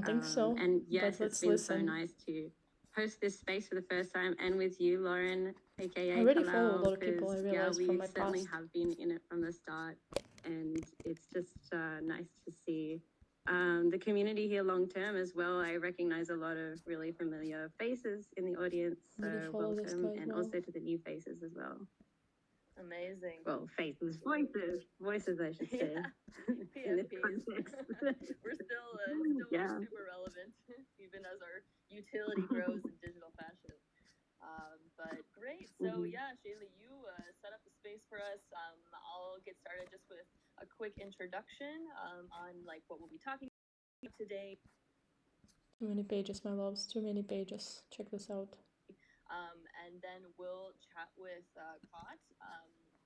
I think so. And yes, but it's let's been so listen. nice to host this space for the first time, and with you, Lauren, aka I already follow a Kalal, lot of people, because I yeah, realized, from we my certainly past. have been in it from the start, and it's just nice to see the community here long term as well. I recognize a lot of really familiar faces in the audience, so Really follow this welcome, guy as and well. also to the new faces as well. Amazing. Well, faces, voices, I should say. In this PFPs. context. We're still Yeah. super relevant, even as our utility grows in digital fashion. But great. So yeah, Shaylee, you set up the space for us. I'll get started just with a quick introduction on like what we'll be talking about today. Too many pages, my loves. Too many pages. Check this out. And then we'll chat with Kot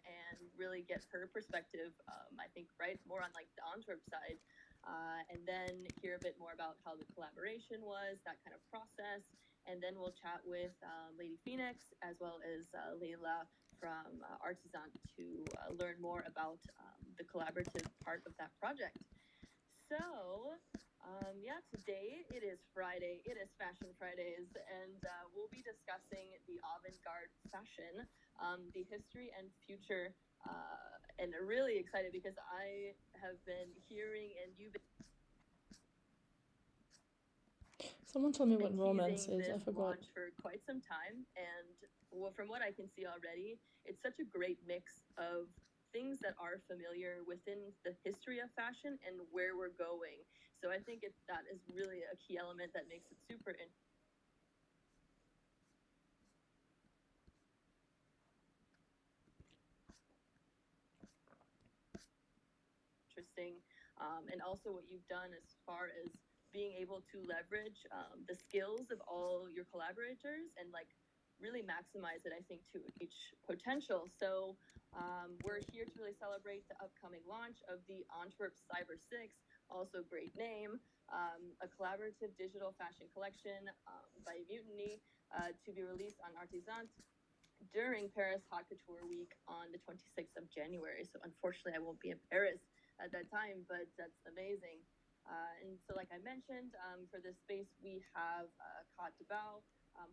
and really get her perspective. I think right more on like the Antwerp side, and then hear a bit more about how the collaboration was, that kind of process. And then we'll chat with Lady Phoenix as well as Layla from Artisan to learn more about the collaborative part of that project. So, yeah, today it is Friday. It is Fashion Fridays, and we'll be discussing the avant-garde fashion, the history and future. And really excited because I have been hearing and you've been. Someone told me what romance teasing is. I this forgot. launch for quite some time, and from what I can see already, it's such a great mix of things that are familiar within the history of fashion and where we're going. So I think that is really a key element that makes it super interesting. And also what you've done as far as being able to leverage the skills of all your collaborators and like really maximize it, I think, to each potential. So we're here to really celebrate the upcoming launch of the Antwerp Cyber 6, also great name, a collaborative digital fashion collection by Mutiny to be released on Artisan during Paris Haute Couture Week on the 26th of January. So unfortunately, I won't be in Paris at that time, but that's amazing. And so, like I mentioned, for this space, we have Kat Debau,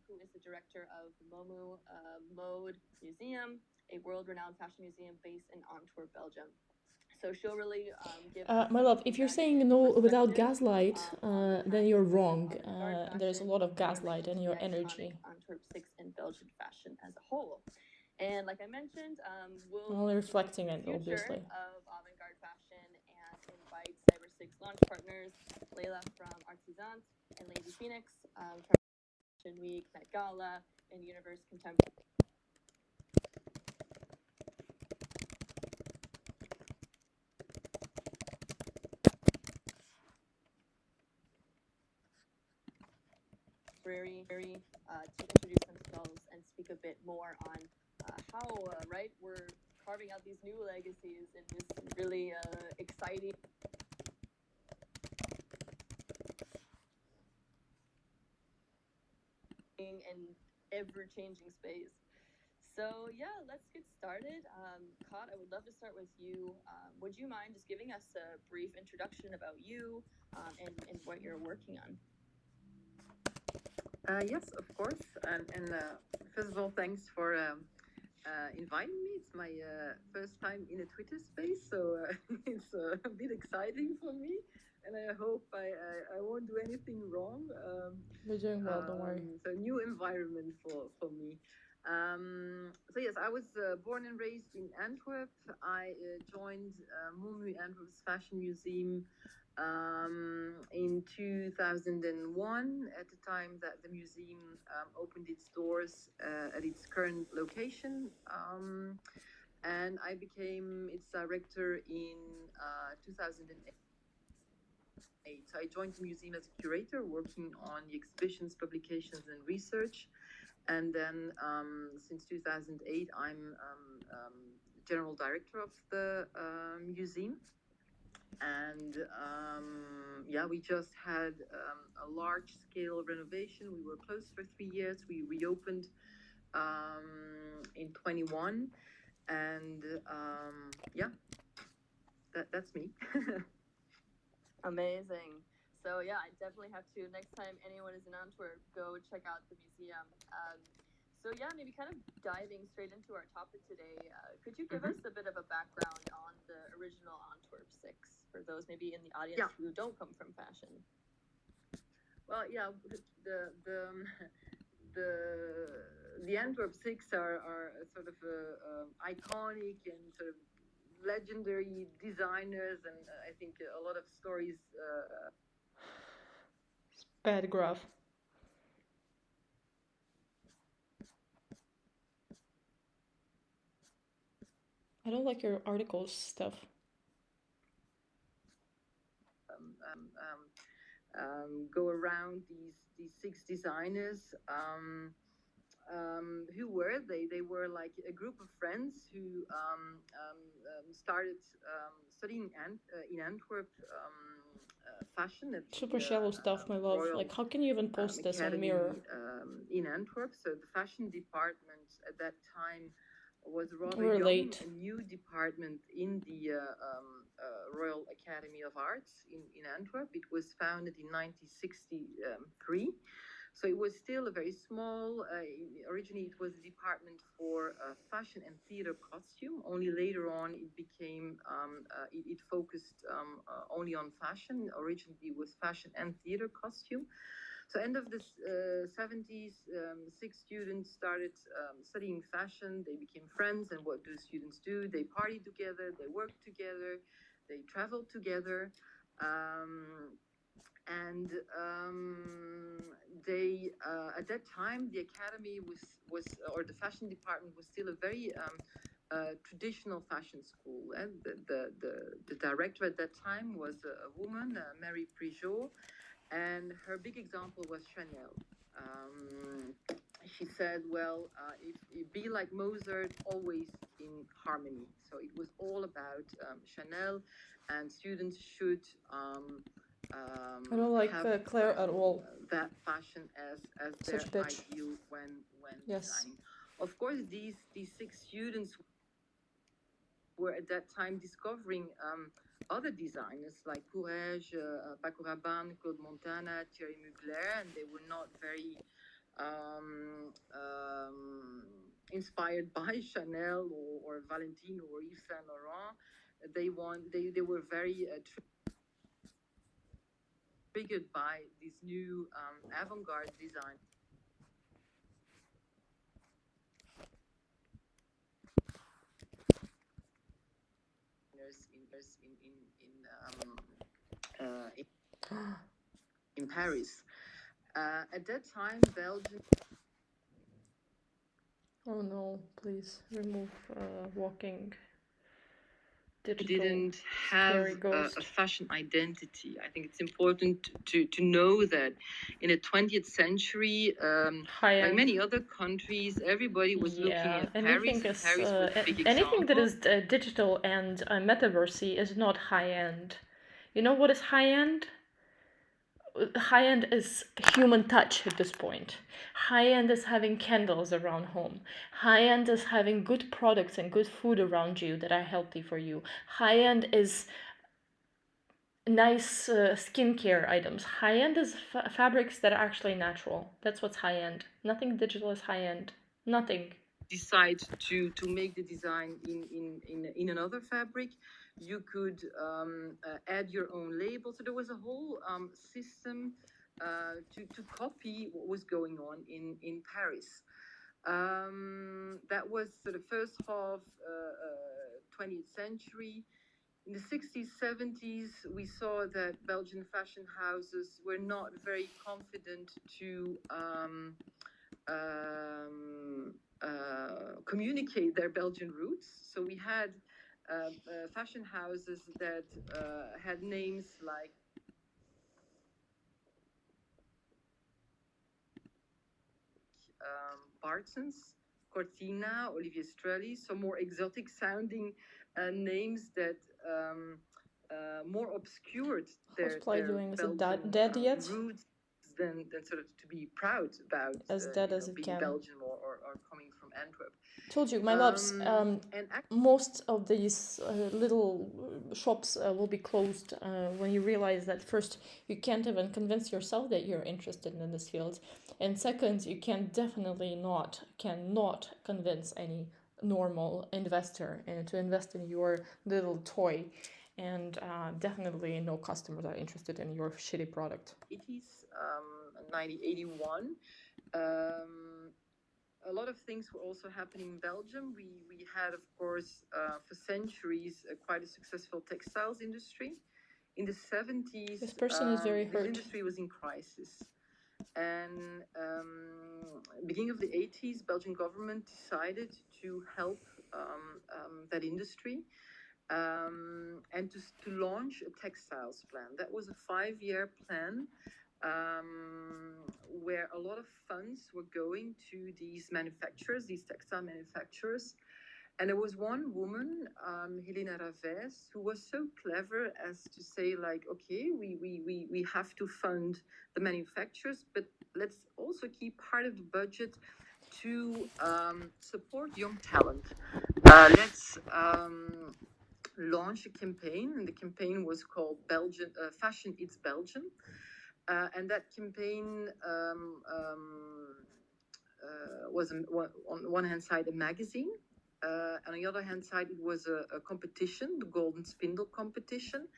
who is the director of the Momu Mode Museum, a world-renowned fashion museum based in Antwerp, Belgium. So she'll really give us My love, if you're saying no without gaslight, then you're wrong. There's a lot of gaslight in your energy. Antwerp 6 and Belgian fashion as a whole. And like I mentioned, we'll I'm only reflecting it, obviously. Of avant-garde fashion and invite Cyber 6 launch partners, Layla from Artisans and Lady Phoenix from Fashion Week, Met Gala, and Universe Contemporary. To introduce themselves and speak a bit more on how right we're carving out these new legacies in this really exciting and ever-changing space. So yeah, let's get started. Kot, I would love to start with you. Would you mind just giving us a brief introduction about you and what you're working on? Yes, of course. And first of all, thanks for inviting me. It's my first time in a Twitter space, so it's a bit exciting for me. And I hope I won't do anything wrong. You're doing well, don't worry. So, new environment for me. So yes, I was born and raised in Antwerp. I joined Momu Antwerp's Fashion Museum in 2001, at the time that the museum opened its doors at its current location. And I became its director in 2008. So I joined the museum as a curator, working on the exhibitions, publications, and research. And then since 2008, I'm general director of the museum. And yeah, we just had a large scale renovation. We were closed for 3 years. We reopened in 21. And yeah, that's me. Amazing. So yeah, I definitely have to, next time anyone is in Antwerp, go check out the museum. So yeah, maybe kind of diving straight into our topic today, could you give us a bit of a background on the original Antwerp Six for those maybe in the audience who don't come from fashion? Well, yeah, the Antwerp Six are sort of iconic and sort of legendary designers, and I think a lot of stories. Bad graph. I don't like your articles stuff. Go around these six designers. Who were they? They were like a group of friends who started studying in Antwerp fashion at Super the, shallow stuff, my love. Royal, like, how can you even post this on Academy, Mirror? In Antwerp. So the fashion department at that time was rather We're young, late. a new department in the Royal Academy of Arts in Antwerp. It was founded in 1963. So it was still a very small, originally it was a department for fashion and theater costume. Only later on it became, it focused only on fashion. Originally it was fashion and theater costume. So end of the 70s, six students started studying fashion. They became friends. And what do students do? They party together, they work together, they travel together. And they at that time the academy was or the fashion department was still a very traditional fashion school, and the director at that time was a woman, Mary Prigeot, and her big example was Chanel. She said, well, if you be like Mozart, always in harmony. So it was all about Chanel, and students should I don't like have Claire at all. that fashion as their Such bitch. ideal when Yes. designing. Of course, these six students were at that time discovering other designers like Courrèges, Paco Rabanne, Claude Montana, Thierry Mugler, and they were not very inspired by Chanel or Valentino or Yves Saint Laurent. They were very triggered by this new avant-garde design. In Paris. At that time, Belgium. Oh no, please remove walking. Digital Didn't have scary ghost. a fashion identity. I think it's important to know that in the 20th century, like many other countries, everybody was looking at anything Paris. Is, Paris was a big anything example. that is digital and metaversy is not high-end. You know what is high-end? High-end is human touch at this point. High-end is having candles around home. High-end is having good products and good food around you that are healthy for you. High-end is nice skincare items. High-end is fabrics that are actually natural. That's what's high-end. Nothing digital is high-end. Nothing. Decide to make the design in another fabric, you could add your own label. So there was a whole system to copy what was going on in Paris. That was the first half 20th century. In the 60s, 70s, we saw that Belgian fashion houses were not very confident to communicate their Belgian roots. So we had fashion houses that had names like Bartons, Cortina, Olivier Strelli, so more exotic sounding names that more obscured their doing? Is it Belgian dead yet? roots. than sort of to be proud about As dead as it being can. Belgian or coming from Antwerp. Told you, my loves, And most of these little shops will be closed when you realize that first, you can't even convince yourself that you're interested in this field, and second, you cannot convince any normal investor to invest in your little toy, and definitely no customers are interested in your shitty product. 80s, 1981. A lot of things were also happening in Belgium. We had, of course, for centuries, quite a successful textiles industry. In the 70s, This person is very this hurt. industry was in crisis. And beginning of the 80s, Belgian government decided to help that industry and to launch a textiles plan. That was a 5-year plan where a lot of funds were going to these manufacturers, these textile manufacturers. And there was one woman, Helena Ravès, who was so clever as to say, like, okay, we have to fund the manufacturers, but let's also keep part of the budget to support young talent. Let's launch a campaign, and the campaign was called Belgian Fashion It's Belgium. And that campaign was on one hand side a magazine, on the other hand side it was a competition, the Golden Spindle competition,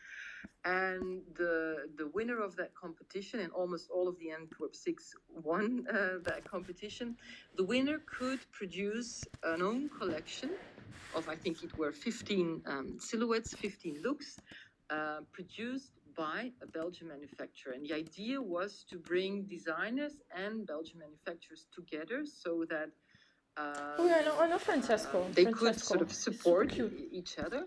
and the winner of that competition, and almost all of the Antwerp Six won that competition. The winner could produce an own collection of, I think it were 15 silhouettes, 15 looks, produced by a Belgian manufacturer. And the idea was to bring designers and Belgian manufacturers together so that I know Francesco. they could sort of support each other.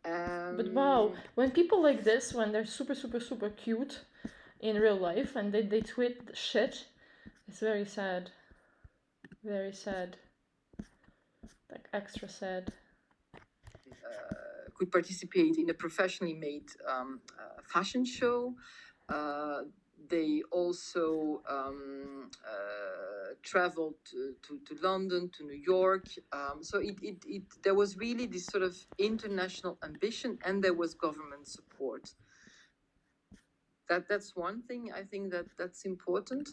But wow, when people like this, when they're super, super, super cute in real life and they tweet shit, it's very sad. Very sad. Like extra sad. Could participate in a professionally made fashion show. They also traveled to London, to New York. So there was really this sort of international ambition, and there was government support. That's one thing I think that's important.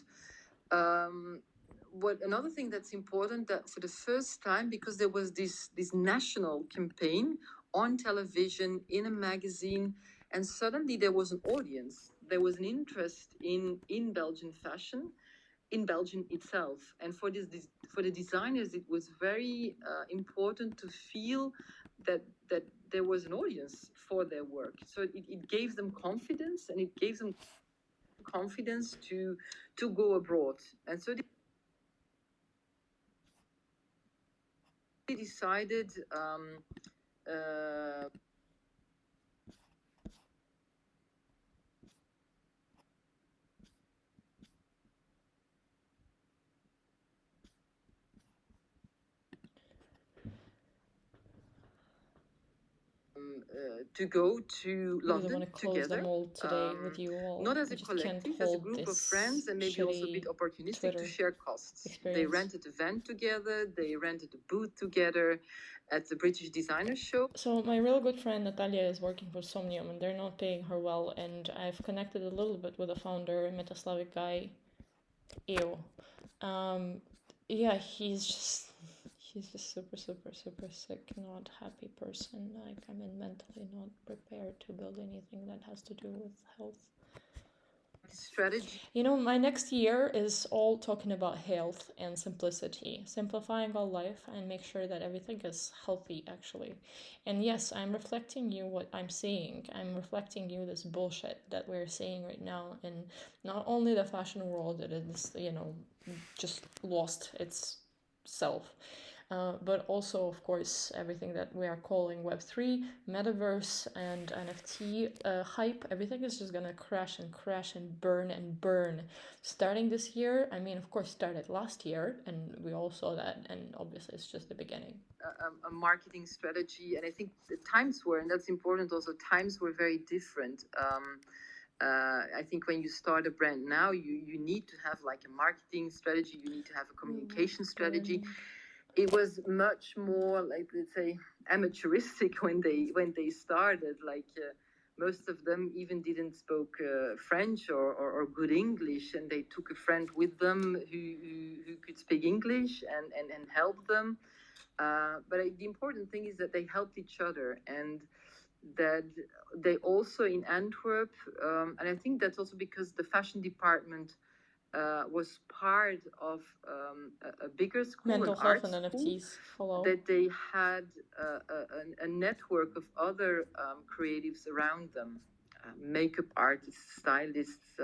Another thing that's important, that for the first time, because there was this national campaign on television, in a magazine, and suddenly there was an audience. There was an interest in Belgian fashion, in Belgium itself. And for the designers, it was very important to feel that there was an audience for their work. So it gave them confidence, and it gave them confidence to go abroad. And so they decided to go to London I want to close together. them all today with you all. Not as a collective, as a group of friends, and maybe also a bit opportunistic Twitter to share costs. experience. They rented a van together, they rented a booth together at the British Designer Show. So my real good friend Natalia is working for Somnium, and they're not paying her well, and I've connected a little bit with the founder, Metaslavic guy. Ew. Yeah, he's just super, super, super sick, not happy person. Like, I mean, mentally not prepared to build anything that has to do with health. Strategy. You know, my next year is all talking about health and simplicity, simplifying our life and make sure that everything is healthy, actually. And yes, I'm reflecting you what I'm seeing. I'm reflecting you this bullshit that we're seeing right now in not only the fashion world that is, just lost its self, but also, of course, everything that we are calling Web3, Metaverse, and NFT hype. Everything is just gonna crash and burn. Starting this year, I mean, of course, started last year, and we all saw that, and obviously it's just the beginning. A marketing strategy, and I think the times were, and that's important also, times were very different. I think when you start a brand now, you need to have like a marketing strategy, you need to have a communication strategy. It was much more like, let's say, amateuristic when they started. Like most of them even didn't spoke French or good English, and they took a friend with them who could speak English and help them. But the important thing is that they helped each other, and that they also in Antwerp, and I think that's also because the fashion department was part of a bigger school, Mental an health art and school, NFTs. Hello. that they had a network of other creatives around them, makeup artists, stylists,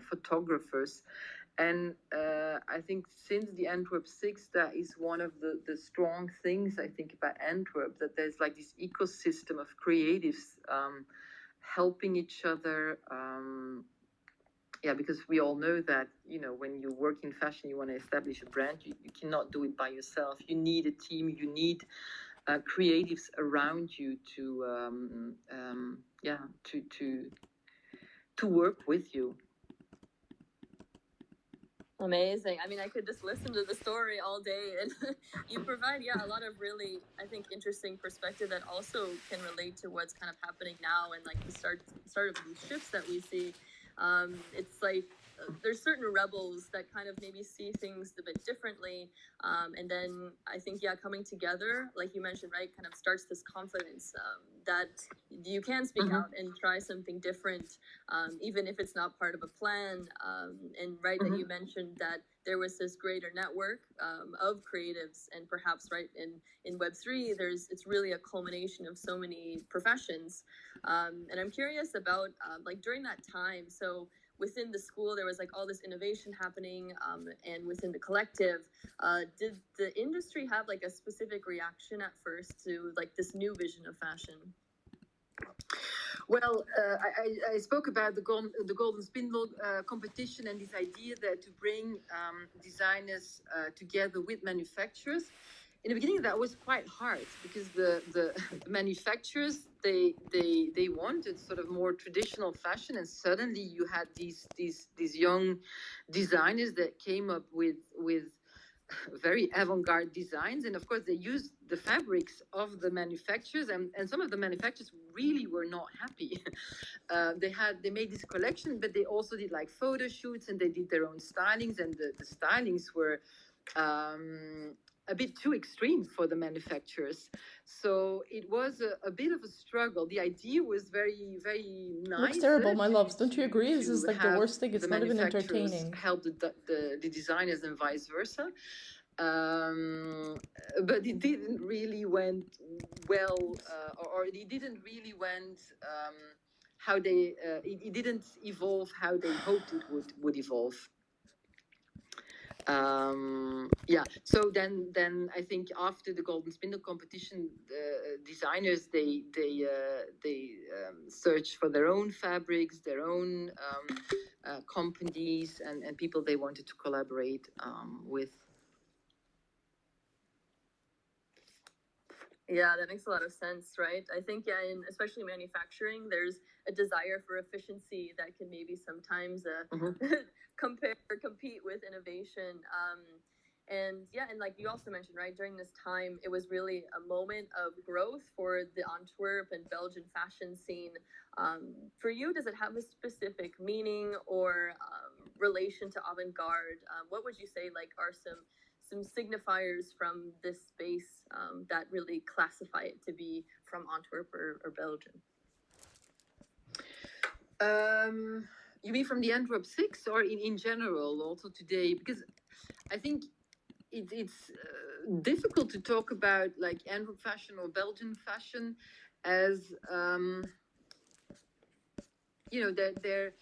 photographers. And I think since the Antwerp 6, that is one of the strong things I think about Antwerp, that there's like this ecosystem of creatives helping each other. Yeah, because we all know that, you know, when you work in fashion, you want to establish a brand, you cannot do it by yourself. You need a team, you need creatives around you to, yeah, to work with you. Amazing. I mean, I could just listen to the story all day, and you provide, yeah, a lot of really, I think, interesting perspective that also can relate to what's kind of happening now and like the start of these shifts that we see. It's like there's certain rebels that kind of maybe see things a bit differently, and then I think, yeah, coming together, like you mentioned, right, kind of starts this confidence that you can speak out and try something different, even if it's not part of a plan. And right, that you mentioned that there was this greater network of creatives, and perhaps right in Web3, it's really a culmination of so many professions. And I'm curious about like during that time. So within the school, there was like all this innovation happening, and within the collective, did the industry have like a specific reaction at first to like this new vision of fashion? Well, I spoke about the Golden Spindle competition and this idea that to bring designers together with manufacturers. In the beginning, that was quite hard because the manufacturers they wanted sort of more traditional fashion, and suddenly you had these young designers that came up with very avant-garde designs, and of course they used the fabrics of the manufacturers, and some of the manufacturers really were not happy. They made this collection, but they also did like photo shoots, and they did their own stylings, and the stylings were a bit too extreme for the manufacturers. So it was a bit of a struggle. The idea was very, very nice. Looks terrible, my loves. Don't you agree? This is like the worst thing. It's not even entertaining. Help the designers and vice versa. But it didn't really went well, or it didn't really went how they. It didn't evolve how they hoped it would evolve. Yeah, so then I think after the Golden Spindle competition, the designers they search for their own fabrics, their own companies, and people they wanted to collaborate with. Yeah, that makes a lot of sense, right? I think, yeah, in especially manufacturing, there's a desire for efficiency that can maybe sometimes compete with innovation. And yeah, and like you also mentioned, right, during this time, it was really a moment of growth for the Antwerp and Belgian fashion scene. For you, does it have a specific meaning or relation to avant-garde? What would you say like are some signifiers from this space that really classify it to be from Antwerp or Belgium? You mean from the Antwerp 6 or in general also today? Because I think it's difficult to talk about like Antwerp fashion or Belgian fashion as you know, their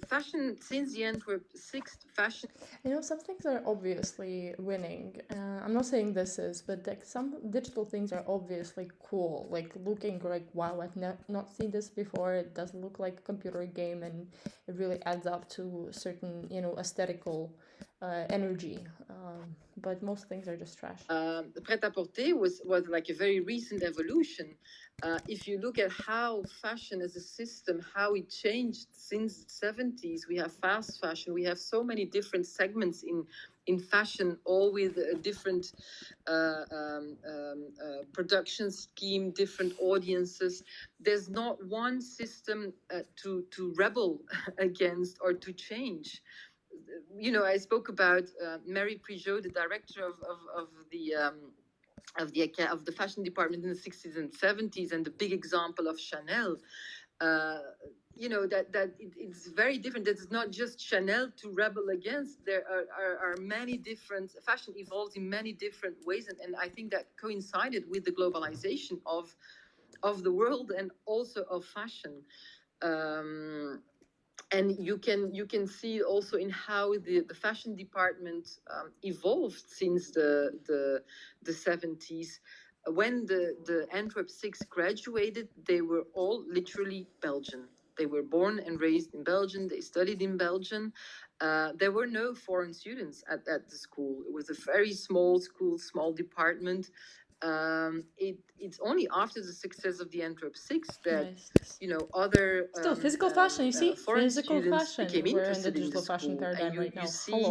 fashion since the Antwerp 6 fashion. You know, some things are obviously winning. I'm not saying this is, but like some digital things are obviously cool. Like looking like, wow, I've not seen this before. It doesn't look like a computer game, and it really adds up to certain, you know, aesthetical energy. But most things are just trash. Pret-à-porter was like a very recent evolution. If you look at how fashion as a system, how it changed since the 70s, we have fast fashion, we have so many different segments in fashion, all with a different production scheme, different audiences. There's not one system to rebel against or to change. You know, I spoke about Mary Prigeot, the director of the fashion department in the 60s and 70s, and the big example of Chanel. You know, it's very different. It's not just Chanel to rebel against. There are many different, fashion evolves in many different ways, and I think that coincided with the globalization of the world and also of fashion. And you can see also in how the fashion department evolved since the 70s. When the Antwerp Six graduated, they were all literally Belgian. They were born and raised in Belgium. They studied in Belgium. There were no foreign students at the school. It was a very small school, small department. It's only after the success of the Antwerp Six that you know other still physical fashion. You see, foreign physical students fashion. became We're in the interested in digital the fashion school. paradigm And you, right now. you see,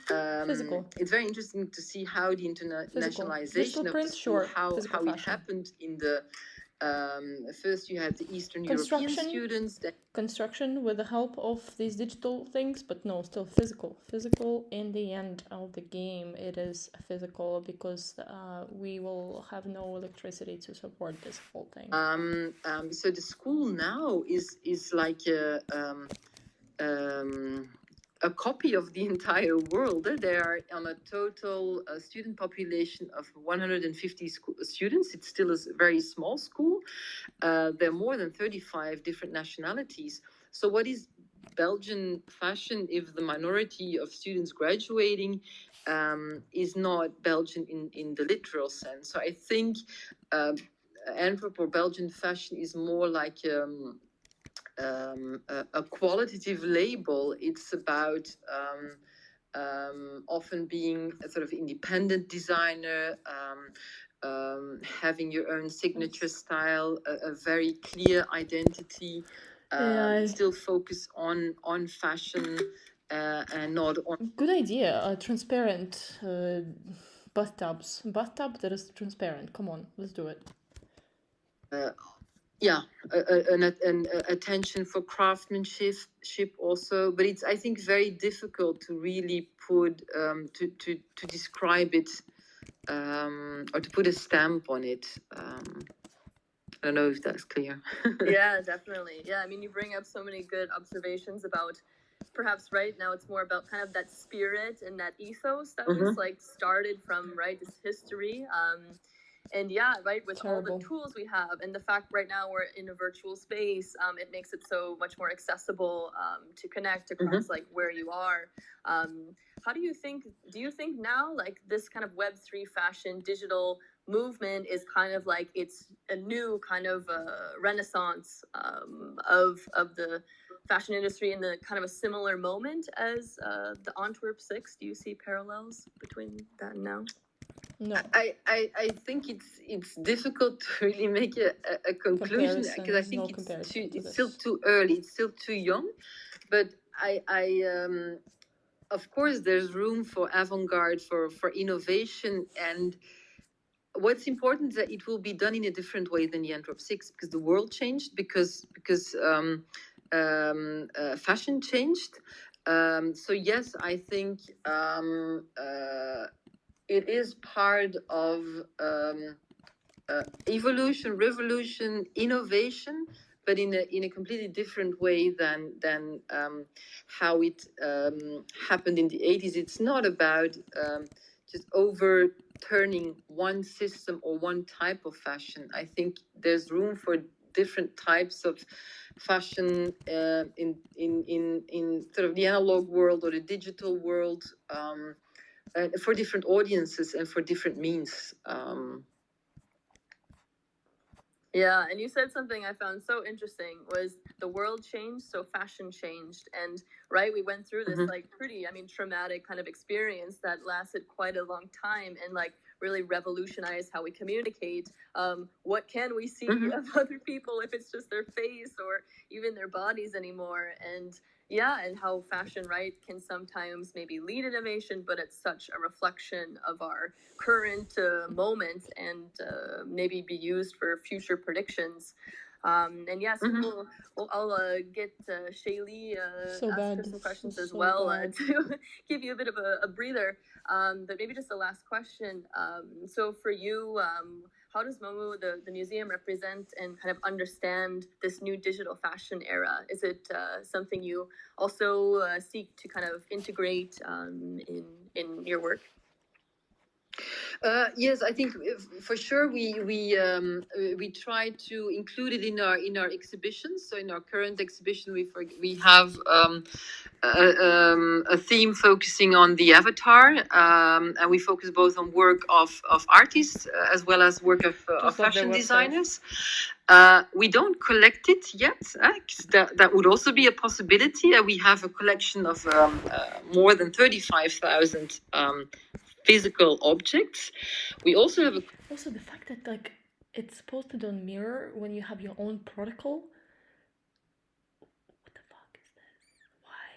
Hello, physical. It's very interesting to see how the internationalization Digital of print, the school, sure. how Physical it fashion. happened in the first you had the Eastern European Construction. students. Construction with the help of these digital things, but no, still physical. Physical in the end of the game, it is physical because we will have no electricity to support this whole thing. So the school now is like a copy of the entire world. They are on a total student population of 150 students. It's still a very small school. There are more than 35 different nationalities. So what is Belgian fashion if the minority of students graduating is not Belgian in the literal sense? So I think Antwerp or Belgian fashion is more like a qualitative label. It's about often being a sort of independent designer, having your own signature style, a very clear identity, still focus on fashion and not on... Good idea. Transparent bathtubs. Bathtub that is transparent. Come on, let's do it. Yeah, an attention for craftsmanship also, but it's, I think, very difficult to really put to describe it or to put a stamp on it. I don't know if that's clear. Yeah, definitely. Yeah, I mean, you bring up so many good observations about perhaps right now it's more about kind of that spirit and that ethos that was like started from this history. And yeah, right, with all the tools we have and the fact right now we're in a virtual space, it makes it so much more accessible to connect across like where you are. How do you think now like this kind of Web3 fashion digital movement is kind of like it's a new kind of renaissance of the fashion industry in the kind of a similar moment as the Antwerp Six? Do you see parallels between that and now? No. I think it's difficult to really make a conclusion because I think it's still too early. It's still too young, but of course there's room for avant-garde, for innovation, and what's important is that it will be done in a different way than the Antwerp Six because the world changed, because fashion changed. So yes, I think it is part of evolution, revolution, innovation, but in a completely different way than how it happened in the 80s. It's not about just overturning one system or one type of fashion. I think there's room for different types of fashion in sort of the analog world or the digital world. For different audiences and for different means. Yeah, and you said something I found so interesting was the world changed, so fashion changed. And right, we went through this like pretty, I mean, traumatic kind of experience that lasted quite a long time and like really revolutionized how we communicate. What can we see of other people if it's just their face or even their bodies anymore? And yeah, and how fashion, right, can sometimes maybe lead innovation, but it's such a reflection of our current moment and maybe be used for future predictions. And yes, I'll get Shaylee So ask her bad. some questions as So well bad. to give you a bit of a breather. But maybe just a last question. So for you, how does Momu, the museum, represent and kind of understand this new digital fashion era? Is it something you also seek to kind of integrate in your work? Yes, I think for sure we try to include it in our exhibitions. So in our current exhibition, we have a theme focusing on the avatar, and we focus both on work of artists as well as work of fashion designers. We don't collect it yet. 'Cause that would also be a possibility. We have a collection of more than 35,000 physical objects. We also have Also, the fact that like it's posted on Mirror when you have your own protocol. What the fuck is this? Why?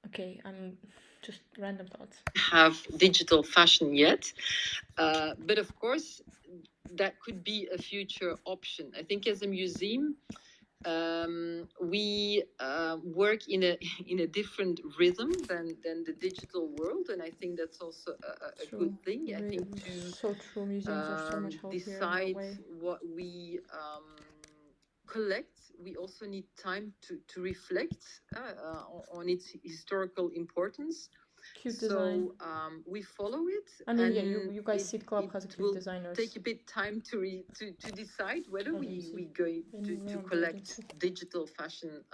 Okay, I'm just random thoughts. Have digital fashion yet, but of course that could be a future option. I think as a museum, we work in a different rhythm than the digital world, and I think that's also a good thing. I think to so true. Museums are so much healthier decide in that way. what we collect, we also need time to reflect on its historical importance. Cute design. So we follow it. I mean, yeah, you guys see Club has a cute will designers. take a bit time to decide whether we go to collect digital fashion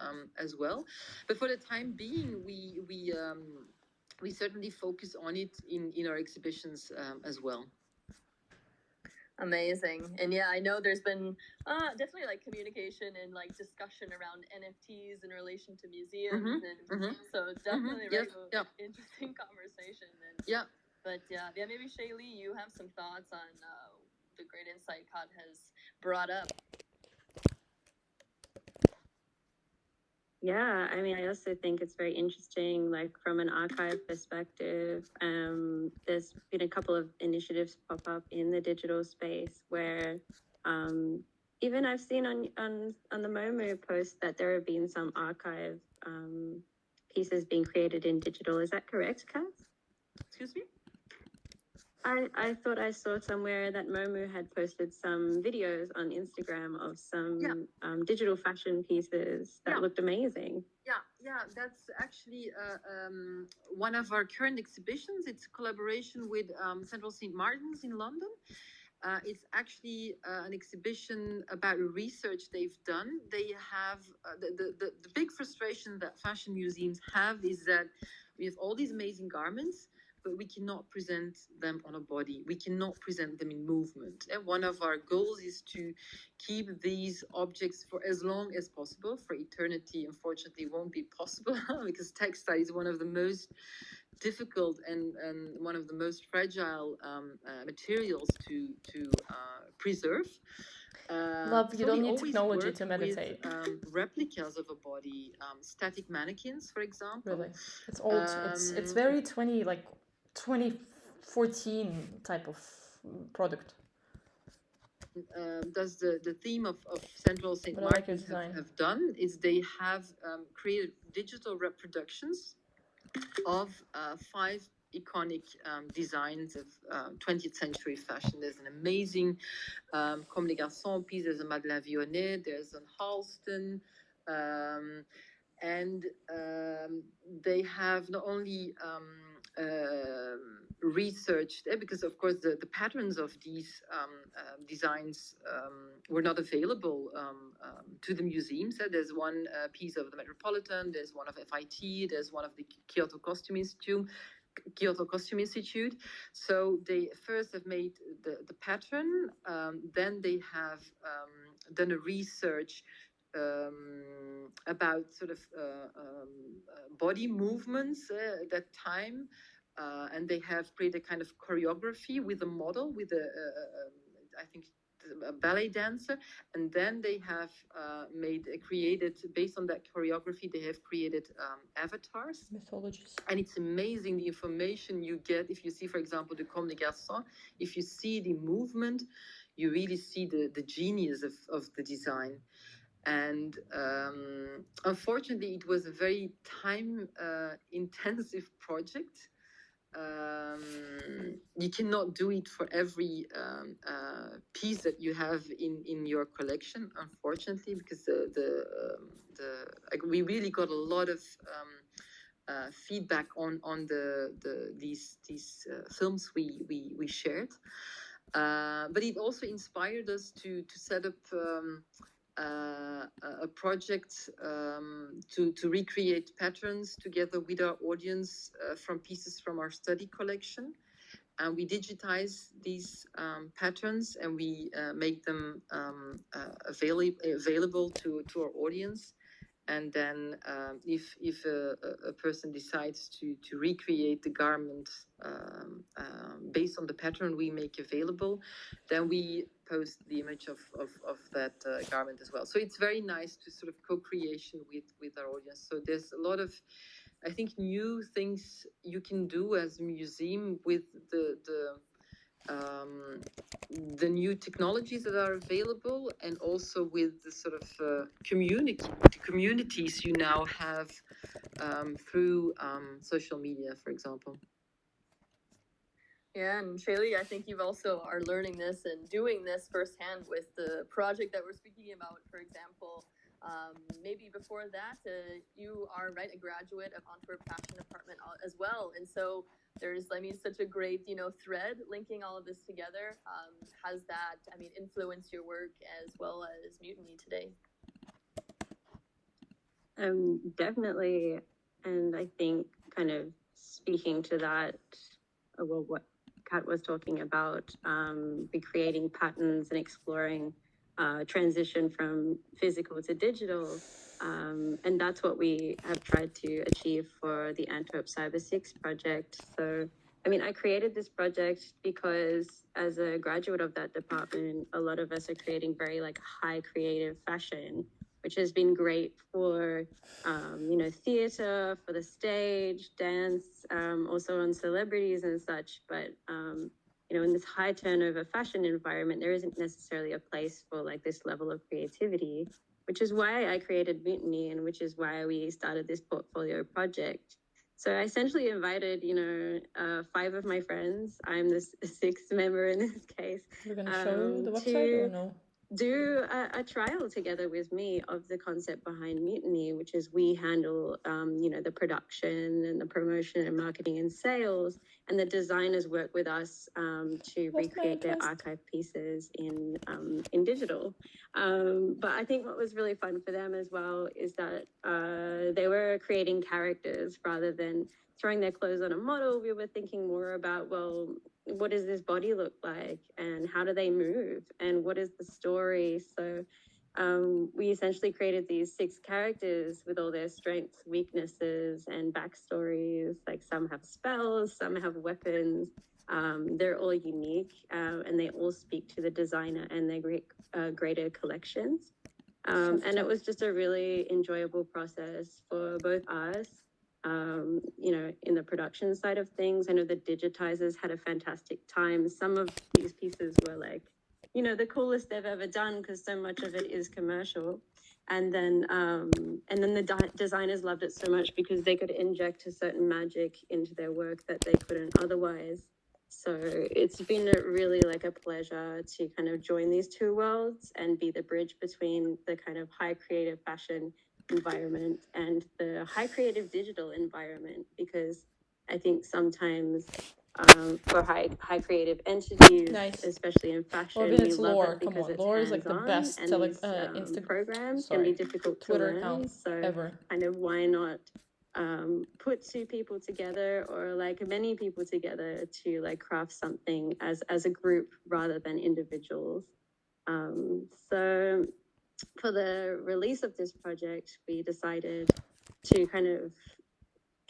as well. But for the time being, we certainly focus on it in our exhibitions as well. Amazing. And yeah, I know there's been definitely like communication and like discussion around NFTs in relation to museums. So definitely interesting conversation. And, But yeah, maybe Shaylee, you have some thoughts on the great insight Kat has brought up. Yeah, I mean, I also think it's very interesting, like from an archive perspective. There's been a couple of initiatives pop up in the digital space where even I've seen on the Momo post that there have been some archive pieces being created in digital. Is that correct, Kat? Excuse me? I thought I saw somewhere that Momu had posted some videos on Instagram of some digital fashion pieces that looked amazing. Yeah, that's actually one of our current exhibitions. It's a collaboration with Central St. Martin's in London. It's actually an exhibition about research they've done. They have the big frustration that fashion museums have is that we have all these amazing garments, but we cannot present them on a body. We cannot present them in movement. And one of our goals is to keep these objects for as long as possible. For eternity, unfortunately, won't be possible because textile is one of the most difficult and one of the most fragile materials to preserve. Love, you don't need technology to meditate. With, replicas of a body, static mannequins, for example. Really, it's old. It's very 2014 type of product. Does the theme of Central St. Martin's have done is they have created digital reproductions of 5 iconic designs of 20th century fashion. There's an amazing Comme les Garçons piece, there's a Madeleine Vionnet, there's an Halston, and they have not only researched, because of course the patterns of these designs were not available to the museums. There's one piece of the Metropolitan, there's one of FIT, there's one of the Kyoto Costume Institute. Kyoto Costume Institute. So they first have made the pattern, then they have done a research about sort of body movements at that time, and they have created a kind of choreography with a model, with I think a ballet dancer, and then they have created, based on that choreography, they have created avatars. Mythologies. And it's amazing the information you get if you see, for example, the Comme des Garçons. If you see the movement, you really see the genius of the design. And unfortunately, it was a very time intensive project. You cannot do it for every piece that you have in your collection, unfortunately, because we really got a lot of feedback on these films we shared, but it also inspired us to set up a project to recreate patterns together with our audience from pieces from our study collection. And we digitize these patterns and we make them available to our audience. And then if a person decides to recreate the garment based on the pattern we make available, then we post the image of that garment as well. So it's very nice to sort of co-creation with our audience. So there's a lot of, I think, new things you can do as a museum with the new technologies that are available, and also with the sort of communities you now have through social media, for example. Yeah, and Shaylee, I think you've also are learning this and doing this firsthand with the project that we're speaking about. For example, maybe before that, you are a graduate of Antwerp Fashion Department as well, and so there's, such a great, thread linking all of this together. Has that, influenced your work as well as Mutiny today? Definitely, and I think kind of speaking to that, well, what Kat was talking about, recreating patterns and exploring transition from physical to digital. And that's what we have tried to achieve for the Antwerp Cyber 6 project. So, I created this project because as a graduate of that department, a lot of us are creating very high creative fashion, which has been great for, theater, for the stage, dance, also on celebrities and such. But, in this high turnover fashion environment, there isn't necessarily a place for this level of creativity, which is why I created Mutiny and which is why we started this portfolio project. So I essentially invited, 5 of my friends. I'm the 6th member in this case. We're going to show the website or no? Do a trial together with me of the concept behind Mutiny, which is we handle, the production and the promotion and marketing and sales, and the designers work with us to recreate their archive pieces in digital. But I think what was really fun for them as well is that they were creating characters rather than throwing their clothes on a model. We were thinking more about, well, what does this body look like and how do they move and what is the story? So we essentially created these 6 characters with all their strengths, weaknesses, and backstories. Some have spells, some have weapons. They're all unique and they all speak to the designer and their greater collections. And it was just a really enjoyable process for both us. In the production side of things, I know the digitizers had a fantastic time. Some of these pieces were the coolest they've ever done because so much of it is commercial. And then the designers loved it so much because they could inject a certain magic into their work that they couldn't otherwise. So it's been really a pleasure to kind of join these 2 worlds and be the bridge between the kind of high creative fashion environment and the high creative digital environment, because I think sometimes for high creative entities, especially in fashion, it's love Lore. it because Come on, it's Lore is the best Instagram programs can be difficult Twitter to learn. account So ever. kind of why not put two people together or like many people together to like craft something as a group rather than individuals. So for the release of this project, we decided to kind of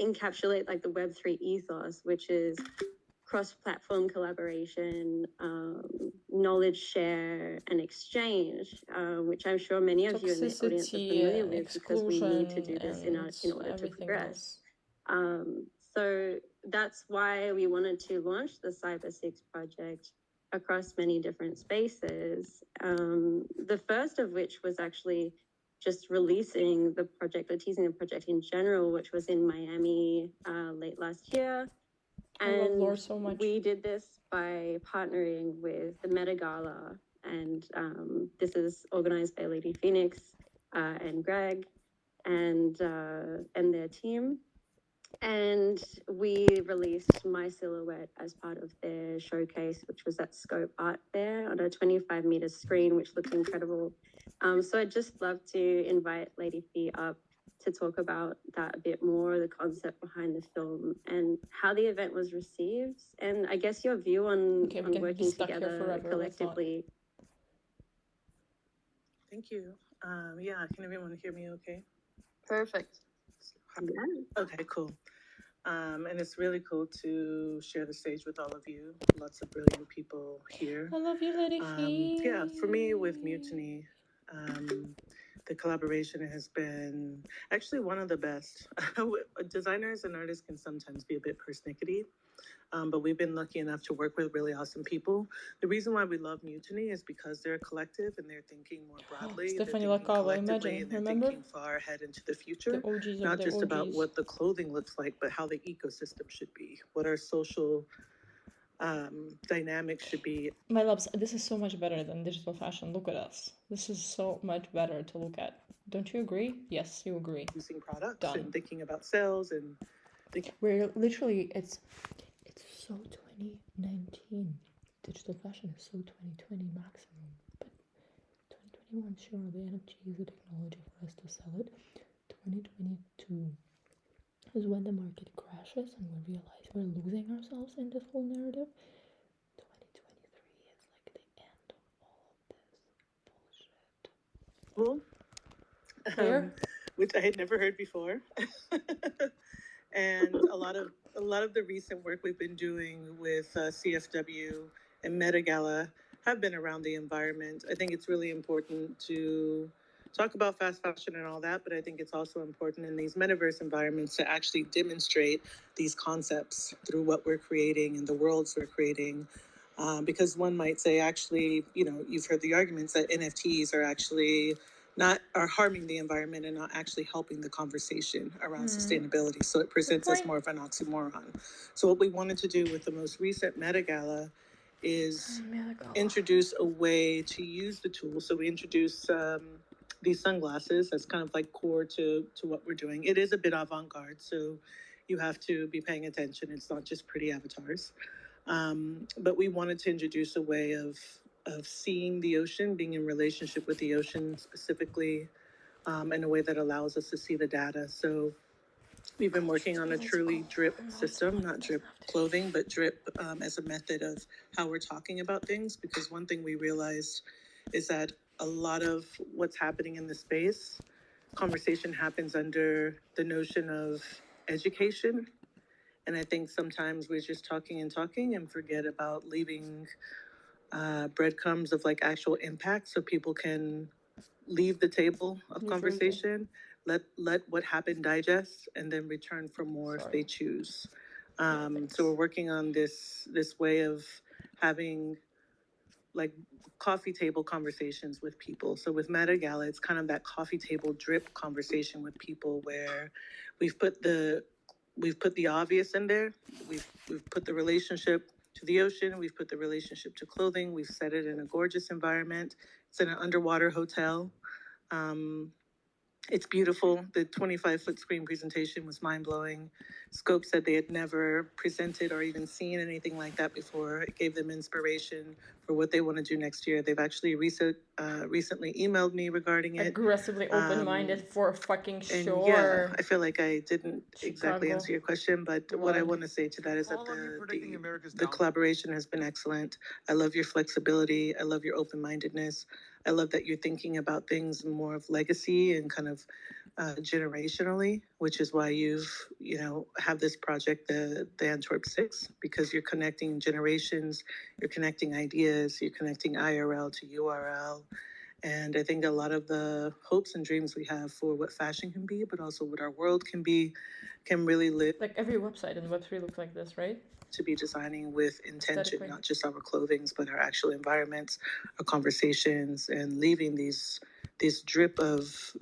encapsulate like the Web3 ethos, which is cross-platform collaboration, knowledge share and exchange, which I'm sure many of you in the audience are Toxicity, familiar with because we need to exclusion, do this and in order to everything progress. else. So that's why we wanted to launch the Cyber6 project across many different spaces. The first of which was actually just releasing the project, or teasing the project in general, which was in Miami late last year. I love And Lore so much. we did this by partnering with the Meta Gala, and this is organized by Lady Phoenix and Greg and their team. And we released my silhouette as part of their showcase, which was at Scope Art Fair on a 25-meter screen, which looked incredible. So I'd just love to invite Lady Fee up to talk about that a bit more, the concept behind the film and how the event was received, and I guess your view on, Okay, we on can be working stuck here together forever, let's not. collectively. Thank you. Yeah, can everyone hear me okay? Perfect. Yeah. Okay, cool. And it's really cool to share the stage with all of you. Lots of brilliant people here. I love you, Lady Fee. Yeah, for me with Mutiny, the collaboration has been actually one of the best. Designers and artists can sometimes be a bit persnickety, but we've been lucky enough to work with really awesome people. The reason why we love Mutiny is because they're a collective and they're thinking more broadly. Stephanie they're thinking Lacava, collectively, imagine, and they're remember? thinking far ahead into the future. The OGs of Not the just OGs. about what the clothing looks like, but how the ecosystem should be, what our social dynamics should be. My loves, this is so much better than digital fashion. Look at us. This is so much better to look at. Don't you agree? Yes, you agree. Using products Done. and thinking about sales and We're literally, it's so 2019. Digital fashion is so 2020 maximum. But 2021, sure, the NFT is a technology for us to sell it. 2022 is when the market crashes and we realize we're losing ourselves in this whole narrative. 2023 is like the end of all of this bullshit. Clear? Which I had never heard before. And a lot of the recent work we've been doing with CFW and Meta Gala have been around the environment. I think it's really important to talk about fast fashion and all that, but I think it's also important in these metaverse environments to actually demonstrate these concepts through what we're creating and the worlds we're creating. Because one might say, actually, you've heard the arguments that NFTs are harming the environment and not actually helping the conversation around sustainability. So it presents as more of an oxymoron. So what we wanted to do with the most recent Meta Gala is introduce a way to use the tool. So we introduced these sunglasses that's kind of like core to what we're doing. It is a bit avant-garde, so you have to be paying attention. It's not just pretty avatars. But we wanted to introduce a way of seeing the ocean, being in relationship with the ocean specifically, in a way that allows us to see the data. So we've been working on a truly drip system, not drip clothing, but drip as a method of how we're talking about things. Because one thing we realized is that a lot of what's happening in the space, conversation happens under the notion of education. And I think sometimes we're just talking and forget about leaving breadcrumbs of like actual impact so people can leave the table of conversation, let what happened digest, and then return for more if they choose. So we're working on this way of having like coffee table conversations with people. So with Meta Gala, it's kind of that coffee table drip conversation with people where we've put the obvious in there. We've put the relationship to the ocean. We've put the relationship to clothing. We've set it in a gorgeous environment. It's in an underwater hotel. It's beautiful. The 25-foot screen presentation was mind-blowing. Scope said they had never presented or even seen anything like that before. It gave them inspiration for what they want to do next year. They've actually recently emailed me regarding it. Aggressively open-minded for fucking And sure. yeah, I feel like I didn't exactly Chicago. answer your question, but what I Blood. want to say to that is that All of you predicting America's the downfall. collaboration has been excellent. I love your flexibility. I love your open-mindedness. I love that you're thinking about things more of legacy and kind of generationally, which is why have this project, the Antwerp Six, because you're connecting generations, you're connecting ideas, you're connecting IRL to URL. And I think a lot of the hopes and dreams we have for what fashion can be, but also what our world can be, can really live. Like every website in Web3 looks like this, right? To be designing with intention, Aesthetically. not just our clothings, but our actual environments, our conversations, and leaving this drip of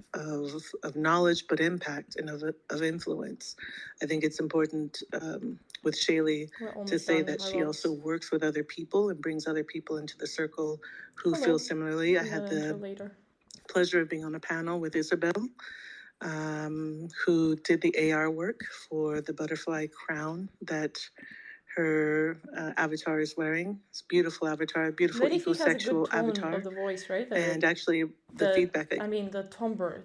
knowledge, but impact and of influence. I think it's important with Shaylee We're to almost say done, that my she loves. also works with other people and brings other people into the circle who Hello. feel similarly. I We'll had enter the later. pleasure of being on a panel with Isabel, who did the AR work for the butterfly crown that her avatar is wearing. It's a beautiful avatar, beautiful Lady Fee has a good ecosexual tone avatar. of the voice, right? And actually, the feedback I the timbre,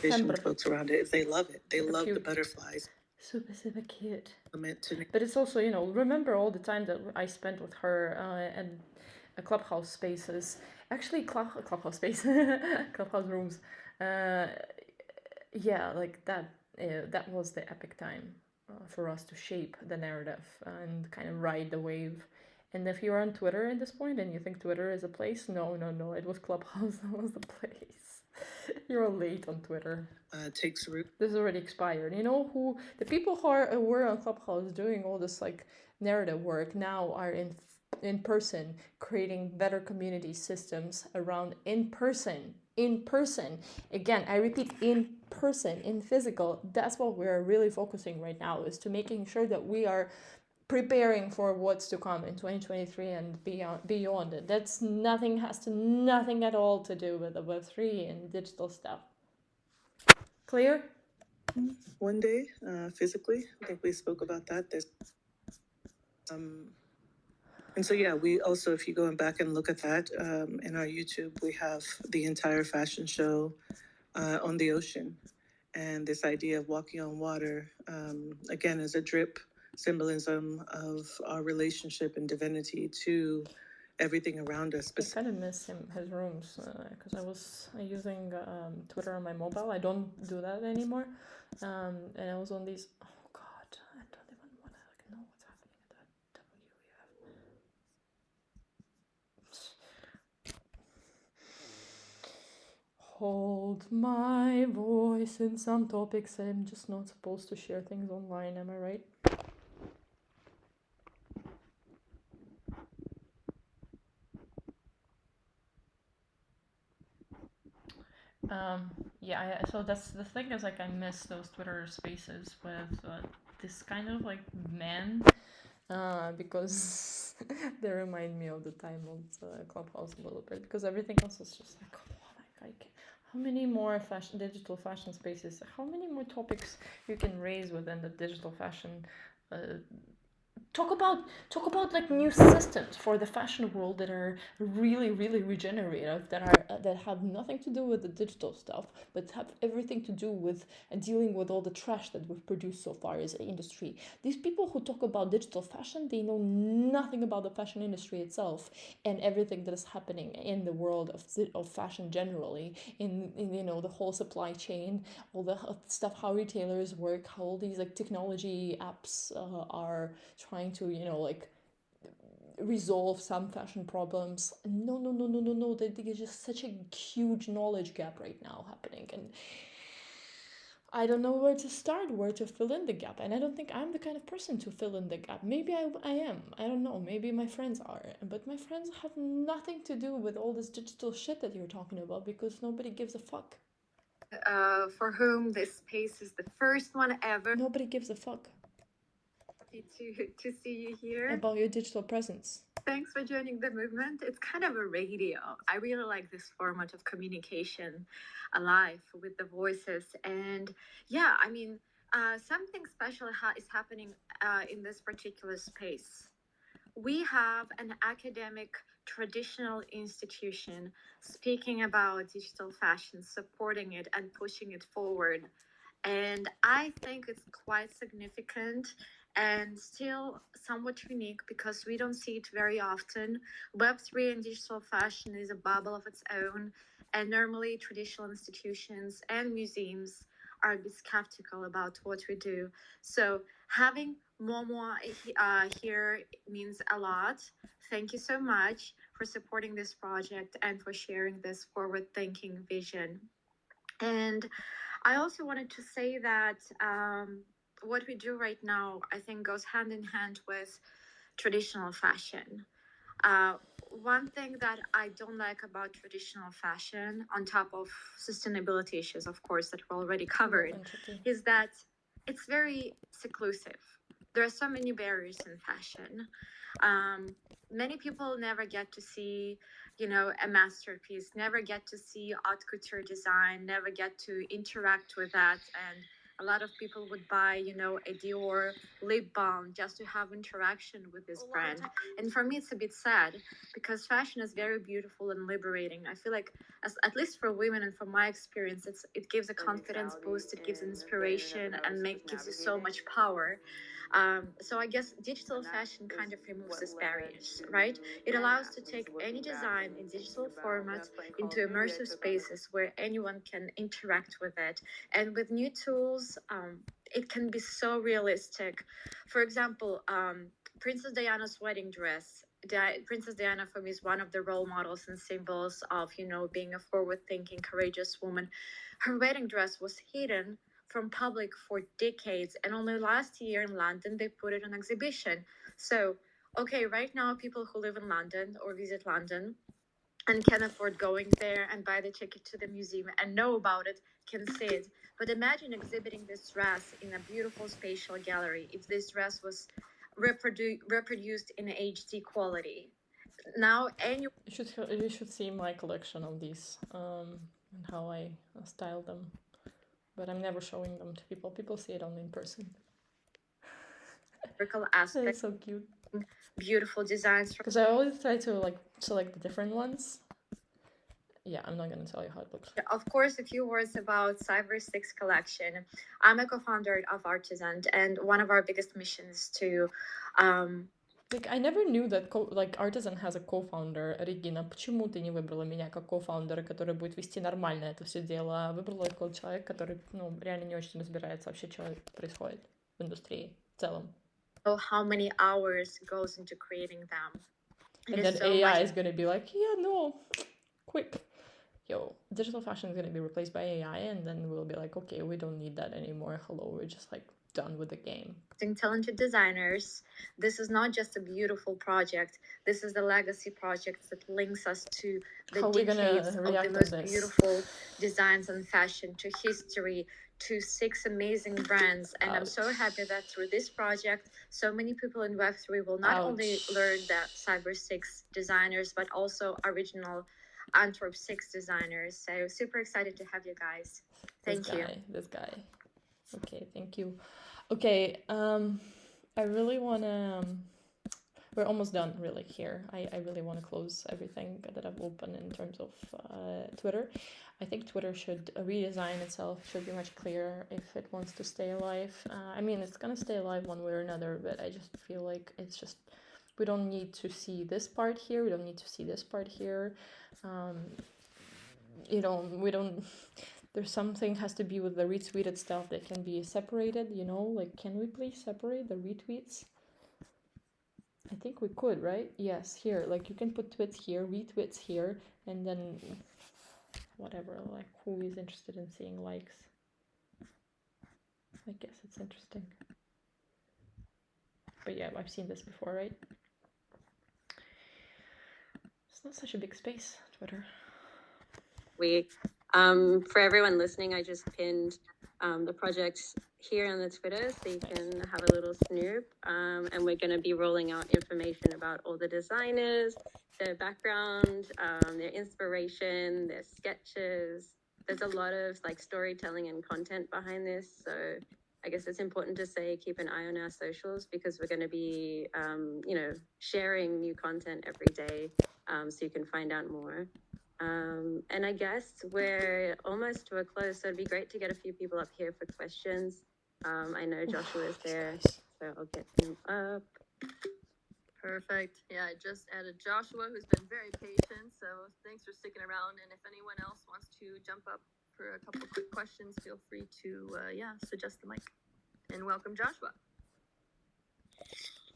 with folks around it is they love it. They Super love the cute. butterflies. Super cute. Meant to But it's also, remember all the time that I spent with her and Clubhouse spaces. Actually, Clubhouse space, Clubhouse rooms. Yeah, like that. That was the epic time for us to shape the narrative and kind of ride the wave. And if you're on Twitter at this point and you think Twitter is a place, no, it was Clubhouse that was the place. You're late on Twitter. takes root. This is already expired. You know who the people who were on Clubhouse doing all this like narrative work now are in person, creating better community systems around in person. Again, I repeat, in person, in physical. That's what we're really focusing right now, is to making sure that we are preparing for what's to come in 2023 and beyond it. That's nothing at all to do with the Web3 and digital stuff. Clear? One day, physically, I think we spoke about that. There's and so, yeah, we also, if you go back and look at that in our YouTube, we have the entire fashion show on the ocean. And this idea of walking on water, again, is a drip symbolism of our relationship and divinity to everything around us. I kind of miss his rooms because I was using Twitter on my mobile. I don't do that anymore. And I was on these. Oh God, I don't even want to know what's happening at that WEF. Hold my voice in some topics. I'm just not supposed to share things online. Am I right? Yeah, so that's the thing, is like I miss those Twitter spaces with this kind of like men because they remind me of the time on Clubhouse a little bit, because everything else is just like, come on, like how many more digital fashion spaces, how many more topics you can raise within the digital fashion talk about like new systems for the fashion world that are really regenerative, that have nothing to do with the digital stuff, but have everything to do with dealing with all the trash that we've produced so far as an industry. These people who talk about digital fashion, they know nothing about the fashion industry itself and everything that is happening in the world of fashion generally, in the whole supply chain, all the stuff, how retailers work, how all these like technology apps are trying to resolve some fashion problems. No, there's just such a huge knowledge gap right now happening, and I don't know where to start, where to fill in the gap, and I don't think I'm the kind of person to fill in the gap. Maybe I am, I don't know, maybe my friends are, but my friends have nothing to do with all this digital shit that you're talking about, because nobody gives a fuck. For whom this space is the first one ever. Nobody gives a fuck Happy to see you here. about your digital presence. Thanks for joining the movement. It's kind of a radio. I really like this format of communication alive with the voices. And yeah, I mean, something special is happening in this particular space. We have an academic traditional institution speaking about digital fashion, supporting it and pushing it forward. And I think it's quite significant and still somewhat unique because we don't see it very often. Web3 and digital fashion is a bubble of its own, and normally traditional institutions and museums are a bit skeptical about what we do. So having Momo here means a lot. Thank you so much for supporting this project and for sharing this forward-thinking vision. And I also wanted to say that what we do right now, I think, goes hand in hand with traditional fashion. One thing that I don't like about traditional fashion, on top of sustainability issues, of course, that we already covered, is that it's very seclusive. There are so many barriers in fashion. Many people never get to see, a masterpiece, never get to see haute couture design, never get to interact with that. And a lot of people would buy, a Dior lip balm just to have interaction with this brand. And for me, it's a bit sad because fashion is very beautiful and liberating. I feel like, at least for women and from my experience, it gives a confidence boost, it gives inspiration, and gives you so much power. So I guess digital fashion kind of removes these barriers, right? It allows to take any design in digital format into immersive spaces where anyone can interact with it. And with new tools, it can be so realistic. For example, Princess Diana's wedding dress. Princess Diana for me is one of the role models and symbols of, being a forward-thinking, courageous woman. Her wedding dress was hidden from public for decades, and only last year in London they put it on exhibition. So, okay, right now people who live in London or visit London and can afford going there and buy the ticket to the museum and know about it can see it. But imagine exhibiting this dress in a beautiful spatial gallery if this dress was reproduced in HD quality. Now, You should see my collection of these and how I style them. But I'm never showing them to people. People see it only in person. Aspect. It's so cute. Beautiful designs. Because I always try to select the different ones. Yeah, I'm not gonna tell you how it looks. Of course, a few words about Cyber 6 collection. I'm a co-founder of Artisan, and one of our biggest missions to I never knew that Artisan has a co-founder. Регина, почему ты не выбрала меня как co-фаундера, который будет вести нормально это все дело? Выбрала такого человека, который, реально не очень разбирается вообще, что происходит в индустрии в целом. How many hours goes into creating them. And then AI is gonna be like, yeah, no, quick. Digital fashion is gonna be replaced by AI, and then we'll be like, okay, we don't need that anymore. Hello, we're just done with the game. Talented designers. This is not just a beautiful project. This is the legacy project that links us to the decades of the most beautiful designs and fashion, to history, to 6 amazing brands. And I'm so happy that through this project, so many people in Web3 will not only learn that Cyber 6 designers, but also original Antwerp 6 designers. So super excited to have you guys. Thank you. This guy. Okay, thank you. Okay, I really want to... We're almost done, really, here. I really want to close everything that I've opened in terms of Twitter. I think Twitter should redesign itself, should be much clearer if it wants to stay alive. I mean, it's going to stay alive one way or another, but I just feel like it's just... We don't need to see this part here. We don't need to see this part here. We don't... There's something has to be with the retweeted stuff that can be separated, can we please separate the retweets? I think we could, right? Yes, here, you can put tweets here, retweets here, and then whatever, who is interested in seeing likes? I guess it's interesting. But yeah, I've seen this before, right? It's not such a big space, Twitter. For everyone listening, I just pinned the project here on the Twitter, so you can have a little snoop. And we're going to be rolling out information about all the designers, their background, their inspiration, their sketches. There's a lot of like storytelling and content behind this, so I guess it's important to say keep an eye on our socials, because we're going to be, sharing new content every day, so you can find out more. And I guess we're almost to a close, so it'd be great to get a few people up here for questions. I know Joshua is there, so I'll get him up. Perfect. Yeah, I just added Joshua, who's been very patient. So thanks for sticking around. And if anyone else wants to jump up for a couple quick questions, feel free to suggest the mic. And welcome, Joshua.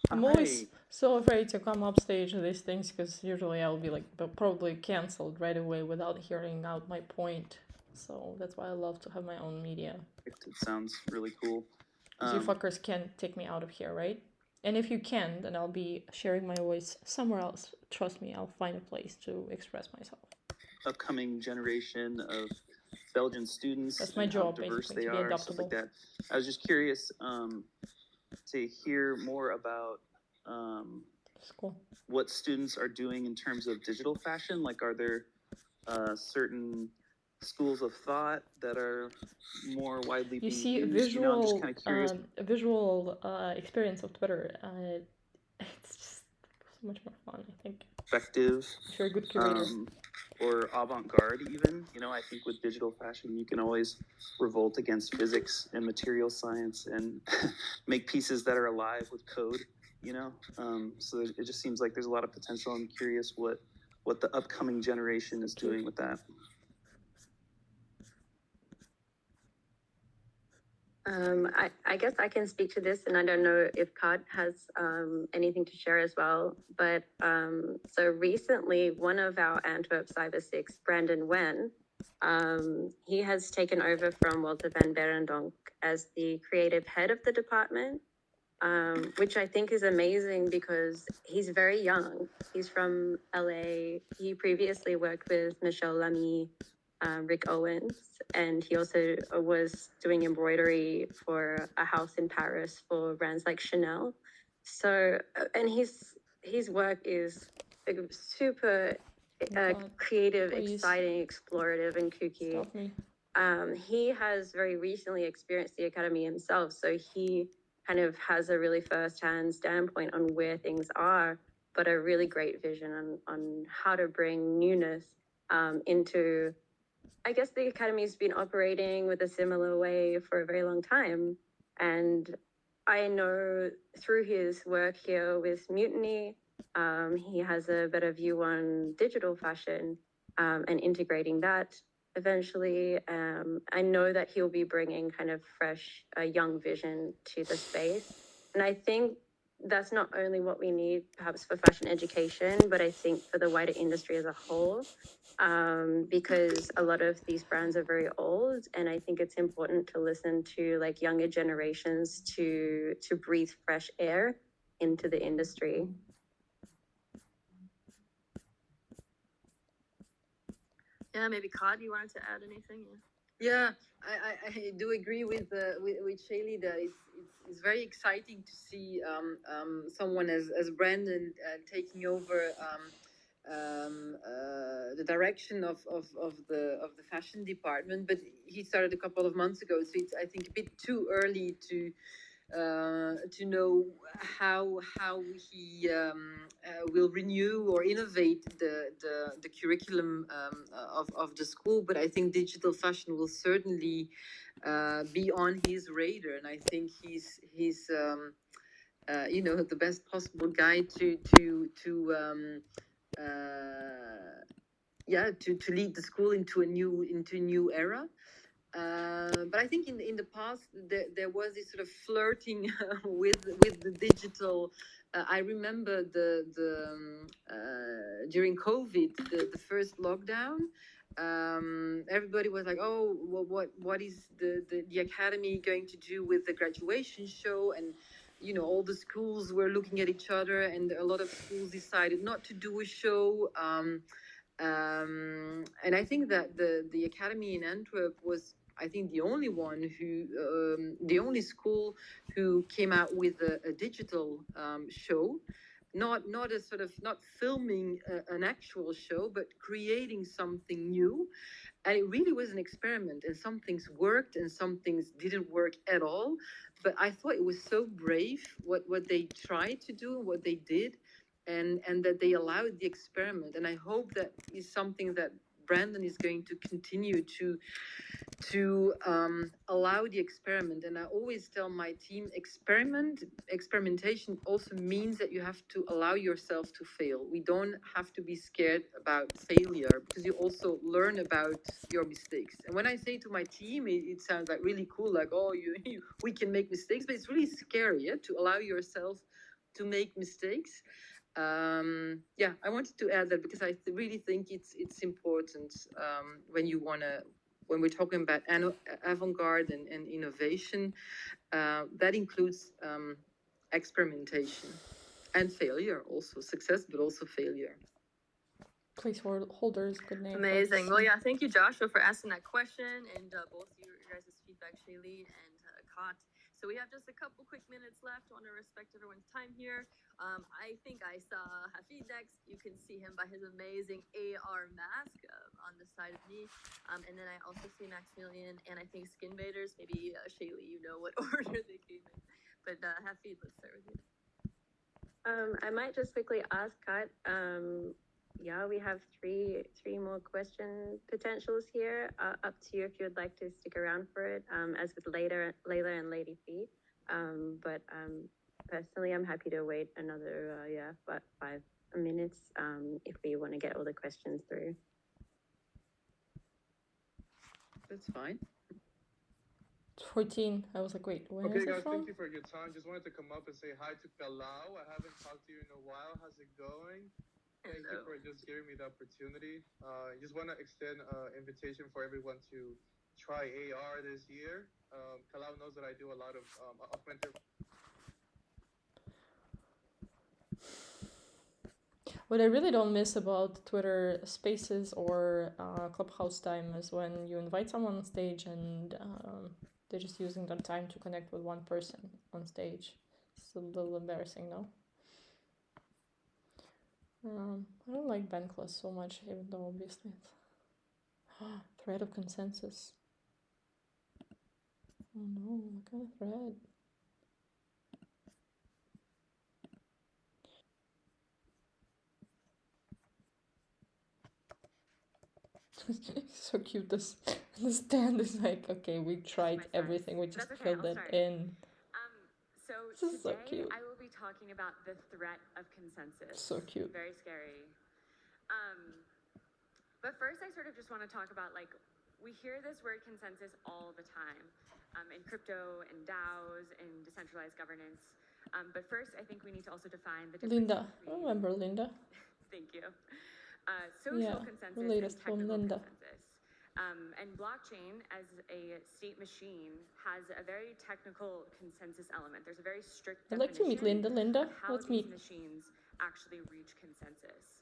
I'm always so afraid to come up stage to these things because usually I'll be like probably cancelled right away without hearing out my point. So that's why I love to have my own media. It sounds really cool. 'Cause you fuckers can't take me out of here, right? And if you can, then I'll be sharing my voice somewhere else. Trust me, I'll find a place to express myself. Upcoming generation of Belgian students. That's my and job, how diverse basically, they to be are, stuff like adoptable. that. I was just curious to hear more about That's cool. what students are doing in terms of digital fashion. Like, are there certain schools of thought that are more widely You being see, used? I'm just visual, kind of curious. visual experience of Twitter. It's just so much more fun, I think. Perspective. If you're a good curator. Or avant-garde even. I think with digital fashion you can always revolt against physics and material science and make pieces that are alive with code, so it just seems like there's a lot of potential. I'm curious what the upcoming generation is doing with that. I guess I can speak to this, and I don't know if Kad has anything to share as well. But so recently, one of our Antwerp Cyber 6, Brandon Wen, he has taken over from Walter van Berendonk as the creative head of the department, which I think is amazing because he's very young. He's from LA. He previously worked with Michelle Lamy, Rick Owens, and he also was doing embroidery for a house in Paris for brands like Chanel. So, and his work is super creative, Please. exciting, explorative, and kooky. Stop me. He has very recently experienced the academy himself, so he kind of has a really first-hand standpoint on where things are, but a really great vision on how to bring newness into. I guess the academy's been operating with a similar way for a very long time, and I know through his work here with Mutiny, he has a better view on digital fashion and integrating that eventually. I know that he'll be bringing kind of fresh, young vision to the space. And I think that's not only what we need perhaps for fashion education, but I think for the wider industry as a whole, because a lot of these brands are very old, and I think it's important to listen to like younger generations to breathe fresh air into the industry. Yeah, maybe Kad, you wanted to add anything? Yeah, I do agree with Shaylee that it's very exciting to see someone as Brandon taking over the direction of the fashion department. But he started a couple of months ago, so it's I think a bit too early to know how he will renew or innovate the curriculum of the school. But I think digital fashion will certainly be on his radar, and I think he's the best possible guy to lead the school into a new era. But I think in the past there was this sort of flirting with the digital. I remember during COVID, the first lockdown. Everybody was like, "Oh, well, what is the academy going to do with the graduation show?" And all the schools were looking at each other, and a lot of schools decided not to do a show. And I think that the academy in Antwerp was I think the only one the only school who came out with a digital show, not a sort of not filming an actual show, but creating something new. And it really was an experiment, and some things worked and some things didn't work at all. But I thought it was so brave what they tried to do, what they did, and that they allowed the experiment. And I hope that is something that Brandon is going to continue to allow the experiment. And I always tell my team, experimentation also means that you have to allow yourself to fail. We don't have to be scared about failure, because you also learn about your mistakes. And when I say to my team, it sounds like really cool, like, oh, we can make mistakes, but it's really scary, yeah, to allow yourself to make mistakes. Yeah, I wanted to add that because I really think it's important when we're talking about avant-garde and innovation, that includes experimentation and failure, also success, but also failure. Placeholder is a good name. Amazing. Well, yeah, thank you, Joshua, for asking that question, and both your guys' feedback, Shaylee and Kat. So we have just a couple quick minutes left. I want to respect everyone's time here. I think I saw Hafid next. You can see him by his amazing AR mask on the side of me. And then I also see Maximilian and I think Skin Baiters. Maybe Shaylee, you know what order they came in. But Hafid, let's start with you. I might just quickly ask Kat. Yeah, we have three more question potentials here. Up to you if you'd like to stick around for it, as with Layla and Lady Fee. But personally, I'm happy to wait another, about 5 minutes if we want to get all the questions through. That's fine. 14. I was like, wait, when Okay, is it guys, from? thank you for your time. Just wanted to come up and say hi to Kalau. I haven't talked to you in a while. How's it going? Thank you for just giving me the opportunity. I just want to extend an invitation for everyone to try AR this year. Kalau knows that I do a lot of augmented. What I really don't miss about Twitter Spaces or Clubhouse time is when you invite someone on stage and they're just using their time to connect with one person on stage. It's a little embarrassing, no? I don't like Benclass so much, even though obviously it's thread of consensus. Oh no, what kind of thread? So cute. This stand is like, okay, we tried everything, we just filled it in. So This is so today cute. I will be talking about the threat of consensus. So cute. Very scary. But first I sort of just want to talk about, like, we hear this word consensus all the time in crypto and DAOs and decentralized governance. But first I think we need to also define the difference Linda. I between... remember Linda. Thank you. Social consensus the and latest from technical Linda. consensus. And blockchain as a state machine has a very technical consensus element. There's a very strict I'd like to meet definition Linda. of how Let's these meet. machines actually reach consensus.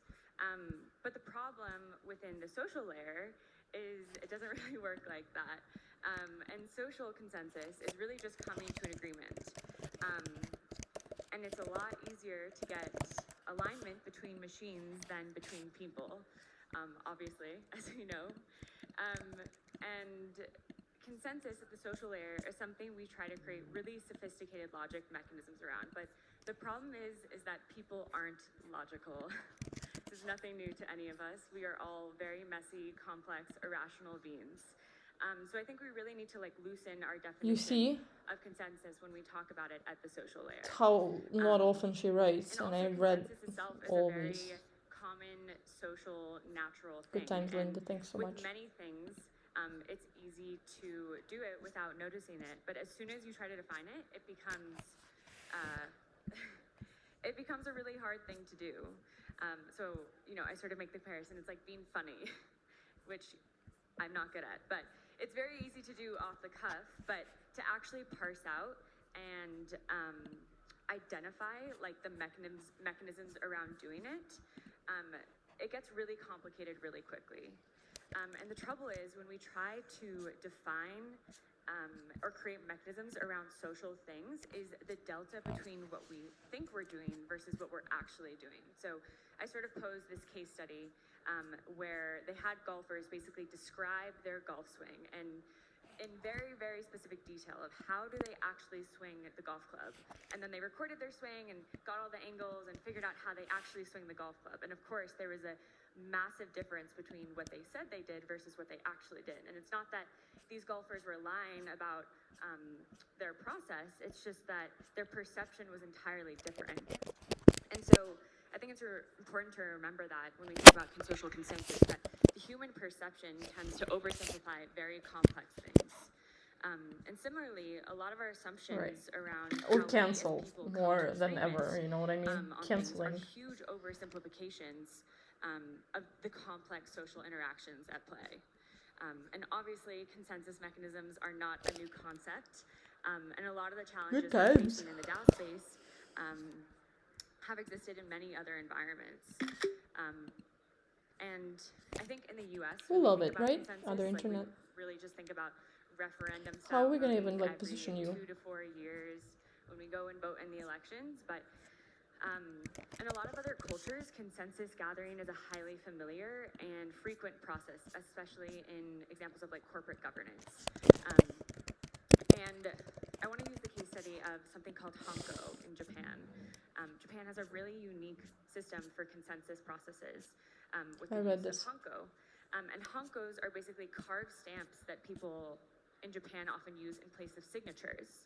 But the problem within the social layer is it doesn't really work like that. And social consensus is really just coming to an agreement. And it's a lot easier to get alignment between machines than between people, obviously, as we know. And consensus at the social layer is something we try to create really sophisticated logic mechanisms around. But the problem is that people aren't logical. This is nothing new to any of us. We are all very messy, complex, irrational beings. So I think we really need to loosen our definition of consensus when we talk about it at the social layer. How not often she writes, and also I read consensus itself is all a very these. common social natural thing. Good times, and Linda. Thanks so with much. many things, it's easy to do it without noticing it. But as soon as you try to define it, it becomes it becomes a really hard thing to do. So I sort of make the comparison. It's like being funny, which I'm not good at, but it's very easy to do off the cuff. But to actually parse out and identify the mechanisms around doing it, it gets really complicated really quickly. And the trouble is, when we try to define or create mechanisms around social things, is the delta between what we think we're doing versus what we're actually doing. So I sort of posed this case study where they had golfers basically describe their golf swing and in very, very specific detail of how do they actually swing the golf club. And then they recorded their swing and got all the angles and figured out how they actually swing the golf club. And of course, there was a massive difference between what they said they did versus what they actually did. And it's not that these golfers were lying about their process, it's just that their perception was entirely different. And so I think it's important to remember that when we think about social consensus, that the human perception tends to oversimplify very complex things. And similarly, a lot of our assumptions around how Or we as cancel people come more to than agreement, ever, you know what I mean? on things Canceling. are huge oversimplifications of the complex social interactions at play. And obviously, consensus mechanisms are not a new concept. And a lot of the challenges Good we're times. facing in the DAO space have existed in many other environments. And I think in the US, We when love think it, about right? consensus, Other like, internet. we really just think about referendum How are we style gonna voting even like every position you? 2 to 4 years when we go and vote in the elections. But in a lot of other cultures, consensus gathering is a highly familiar and frequent process, especially in examples of like corporate governance. And I want to use the case study of something called Hanko in Japan. Japan has a really unique system for consensus processes with I the read use this. of Hanko. And Hankos are basically carved stamps that people in Japan often use in place of signatures.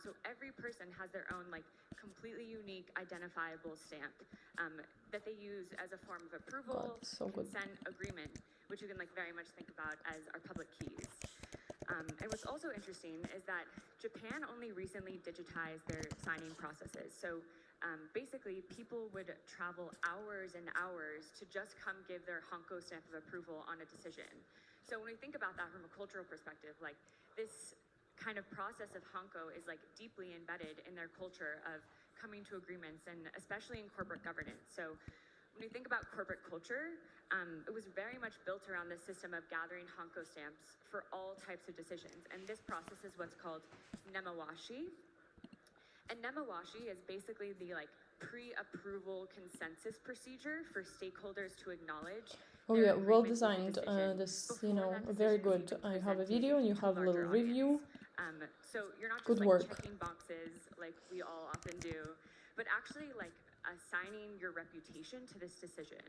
So every person has their own like completely unique identifiable stamp that they use as a form of approval, God, so good. consent, agreement, which you can like very much think about as our public keys. And what's also interesting is that Japan only recently digitized their signing processes. So basically, people would travel hours and hours to just come give their Hanko stamp of approval on a decision. So when we think about that from a cultural perspective, like this kind of process of Hanko is like deeply embedded in their culture of coming to agreements, and especially in corporate governance. So when we think about corporate culture, it was very much built around this system of gathering Hanko stamps for all types of decisions. And this process is what's called nemawashi. And nemawashi is basically the like pre-approval consensus procedure for stakeholders to acknowledge. Oh their yeah, well agreement with the designed. decision This, before you know, that very decision is good. even I have a presented video and you to have a larger little review. audience. So you're not just Good like work. checking boxes like we all often do, but actually like assigning your reputation to this decision.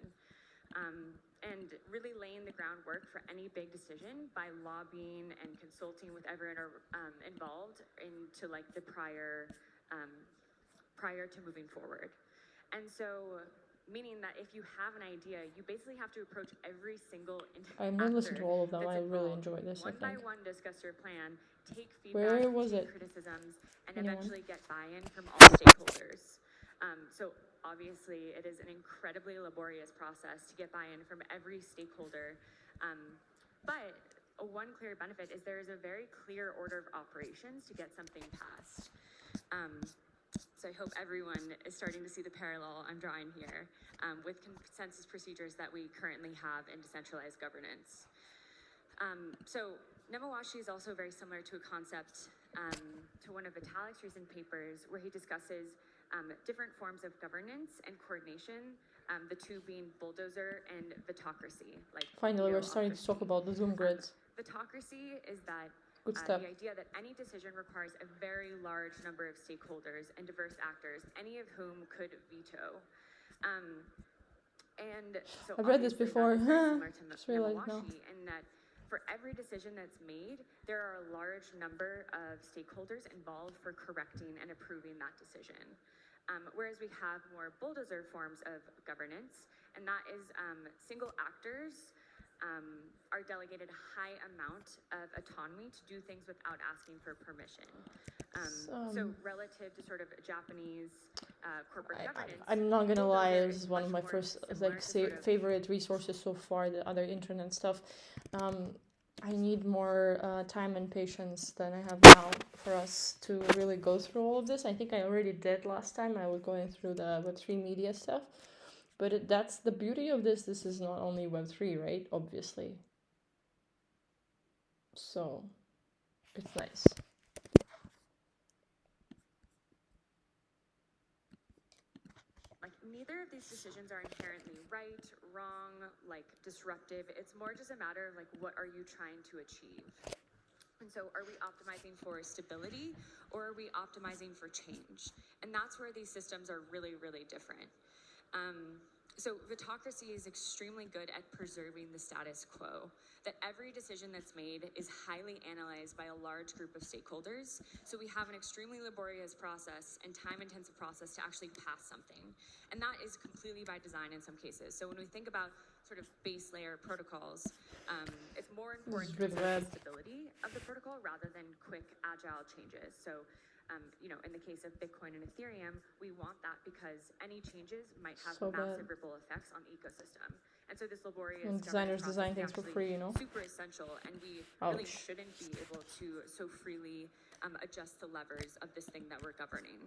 And really laying the groundwork for any big decision by lobbying and consulting with everyone involved into like the prior to moving forward. And so, meaning that if you have an idea, you basically have to approach every single I'm gonna listen to all of them. that's I really involved, enjoy this, I one by think. one discuss your plan, take Where feedback, was take it? criticisms, and Anyone? eventually get buy-in from all stakeholders. So obviously, it is an incredibly laborious process to get buy-in from every stakeholder. But one clear benefit is there is a very clear order of operations to get something passed. So I hope everyone is starting to see the parallel I'm drawing here with consensus procedures that we currently have in decentralized governance. So nemawashi is also very similar to a concept to one of Vitalik's recent papers where he discusses different forms of governance and coordination, the two being bulldozer and vitocracy. Like Finally, we're starting to talk about the Zoom grids. Vitocracy is that Good stuff. the idea that any decision requires a very large number of stakeholders and diverse actors, any of whom could veto. And so I've read this obviously before. that is very similar to Just realized now. Nemawashi in that for every decision that's made, there are a large number of stakeholders involved for correcting and approving that decision. Whereas we have more bulldozer forms of governance, and that is single actors are delegated a high amount of autonomy to do things without asking for permission. So relative to sort of Japanese corporate governance, I'm not gonna lie, bulldozer this is one of my much more first similar like to sort of favorite resources so far. The other internet stuff. I need more time and patience than I have now for us to really go through all of this. I think I already did last time. I was going through the Web3 media stuff, but that's the beauty of this. This is not only Web3, right? Obviously, So it's nice. Like, neither of these decisions are inherently right, wrong, like disruptive. It's more just a matter of like, what are you trying to achieve? And so, are we optimizing for stability or are we optimizing for change? And that's where these systems are really, really different. So Vitocracy is extremely good at preserving the status quo, that every decision that's made is highly analyzed by a large group of stakeholders. So we have an extremely laborious process and time-intensive process to actually pass something. And that is completely by design in some cases. So when we think about sort of base layer protocols, it's more important to really preserve bad. the stability of the protocol rather than quick, agile changes. So in the case of Bitcoin and Ethereum, we want that because any changes might have So massive bad. ripple effects on the ecosystem. And so this laborious When designers governance design process is things for actually free, you know? super essential, and we really Ouch. shouldn't be able to so freely adjust the levers of this thing that we're governing.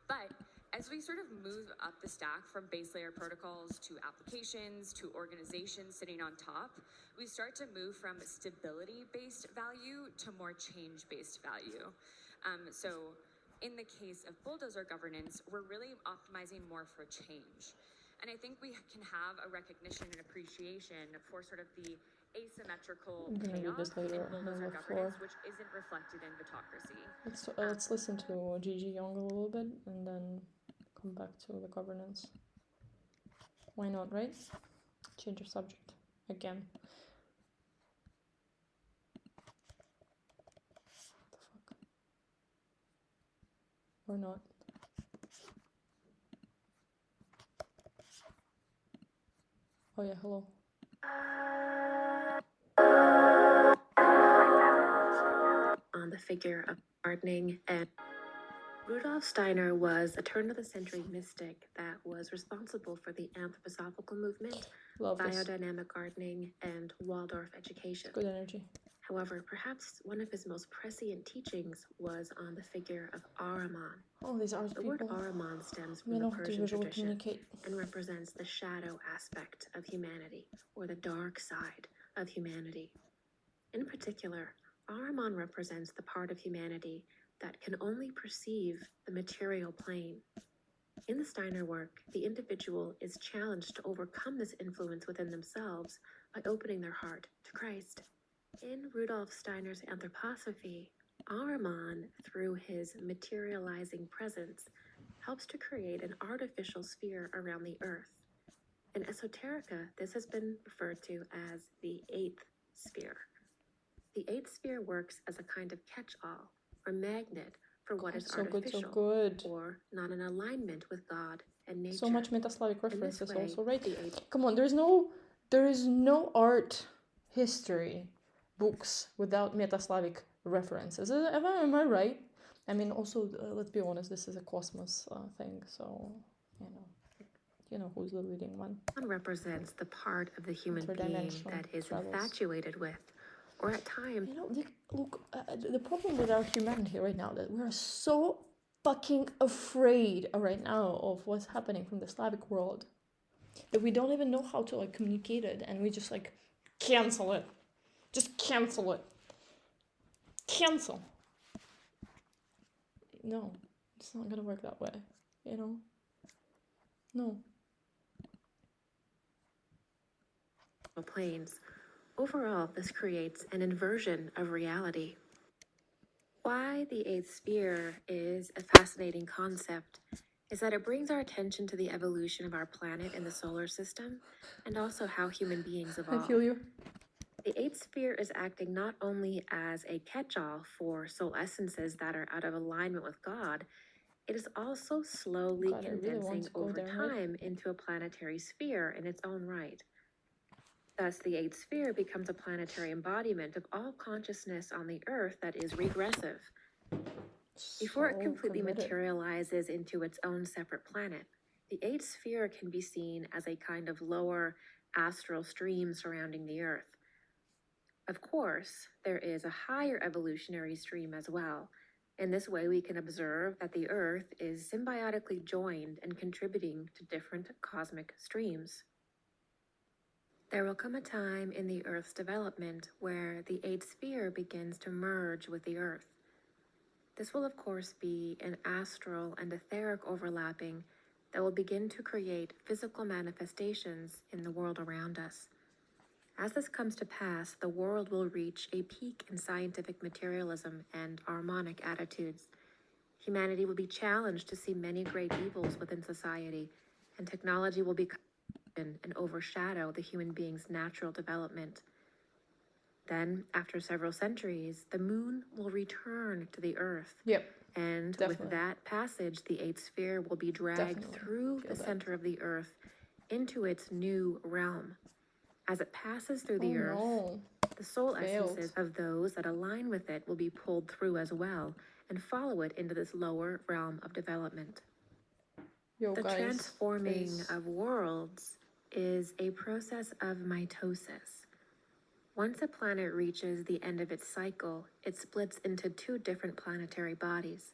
But as we sort of move up the stack from base layer protocols to applications to organizations sitting on top, we start to move from stability-based value to more change-based value. So in the case of bulldozer governance, we're really optimizing more for change. And I think we can have a recognition and appreciation for sort of the asymmetrical I'm gonna read payoff this later in on bulldozer the governance, floor. which isn't reflected in Vitocracy. Let's listen to Gigi Young a little bit and then come back to the governance. Why not, right? Change of subject again. The fuck? Or not? Oh yeah, hello. On the figure of gardening, and Rudolf Steiner was a turn-of-the-century mystic that was responsible for the anthroposophical movement, Love this. biodynamic gardening, and Waldorf education. Good energy. However, perhaps one of his most prescient teachings was on the figure of Ahriman. Oh, these art The word people. Ahriman stems They from the know how to Persian visually tradition communicate. and represents the shadow aspect of humanity, or the dark side of humanity. In particular, Ahriman represents the part of humanity that can only perceive the material plane. In the Steiner work, the individual is challenged to overcome this influence within themselves by opening their heart to Christ. In Rudolf Steiner's Anthroposophy, Ahriman, through his materializing presence, helps to create an artificial sphere around the earth. In Esoterica, this has been referred to as the eighth sphere. The eighth sphere works as a kind of catch-all or magnet for what God, is so good, artificial so good. or not in alignment with God and nature. So much Meta-Slavic In this references way, also, right? the eighth Come on, there is no art history books without Meta-Slavic references. Am I right? I mean, also, let's be honest, this is a Cosmos thing, so, you know who's the leading one. represents the part of the human being Interdimensional that is travels. infatuated with, or at times Look, the problem with our humanity right now, that we're so fucking afraid right now of what's happening from the Slavic world, that we don't even know how to like communicate it, and we just like cancel it. Just cancel it. Cancel. No, it's not gonna work that way, you know? No. planes. Overall, this creates an inversion of reality. Why the eighth sphere is a fascinating concept is that it brings our attention to the evolution of our planet and the solar system, and also how human beings I evolve. feel you. The eighth sphere is acting not only as a catch-all for soul essences that are out of alignment with God, it is also slowly God, I really want condensing to go over there, right? time into a planetary sphere in its own right. Thus, the eighth sphere becomes a planetary embodiment of all consciousness on the Earth that is regressive. Before it So completely committed. materializes into its own separate planet, the eighth sphere can be seen as a kind of lower astral stream surrounding the Earth. Of course, there is a higher evolutionary stream as well. In this way, we can observe that the Earth is symbiotically joined and contributing to different cosmic streams. There will come a time in the Earth's development where the eighth sphere begins to merge with the Earth. This will, of course, be an astral and etheric overlapping that will begin to create physical manifestations in the world around us. As this comes to pass, the world will reach a peak in scientific materialism and harmonic attitudes. Humanity will be challenged to see many great evils within society, and technology will become and overshadow the human being's natural development. Then, after several centuries, the moon will return to the Earth. Yep. And Definitely. with that passage, the eighth sphere will be dragged Definitely through feel the that. center of the Earth into its new realm. As it passes through the Earth, no. the soul Failed. essences of those that align with it will be pulled through as well and follow it into this lower realm of development. Yo, The guys, transforming please. of worlds is a process of mitosis. Once a planet reaches the end of its cycle, it splits into two different planetary bodies.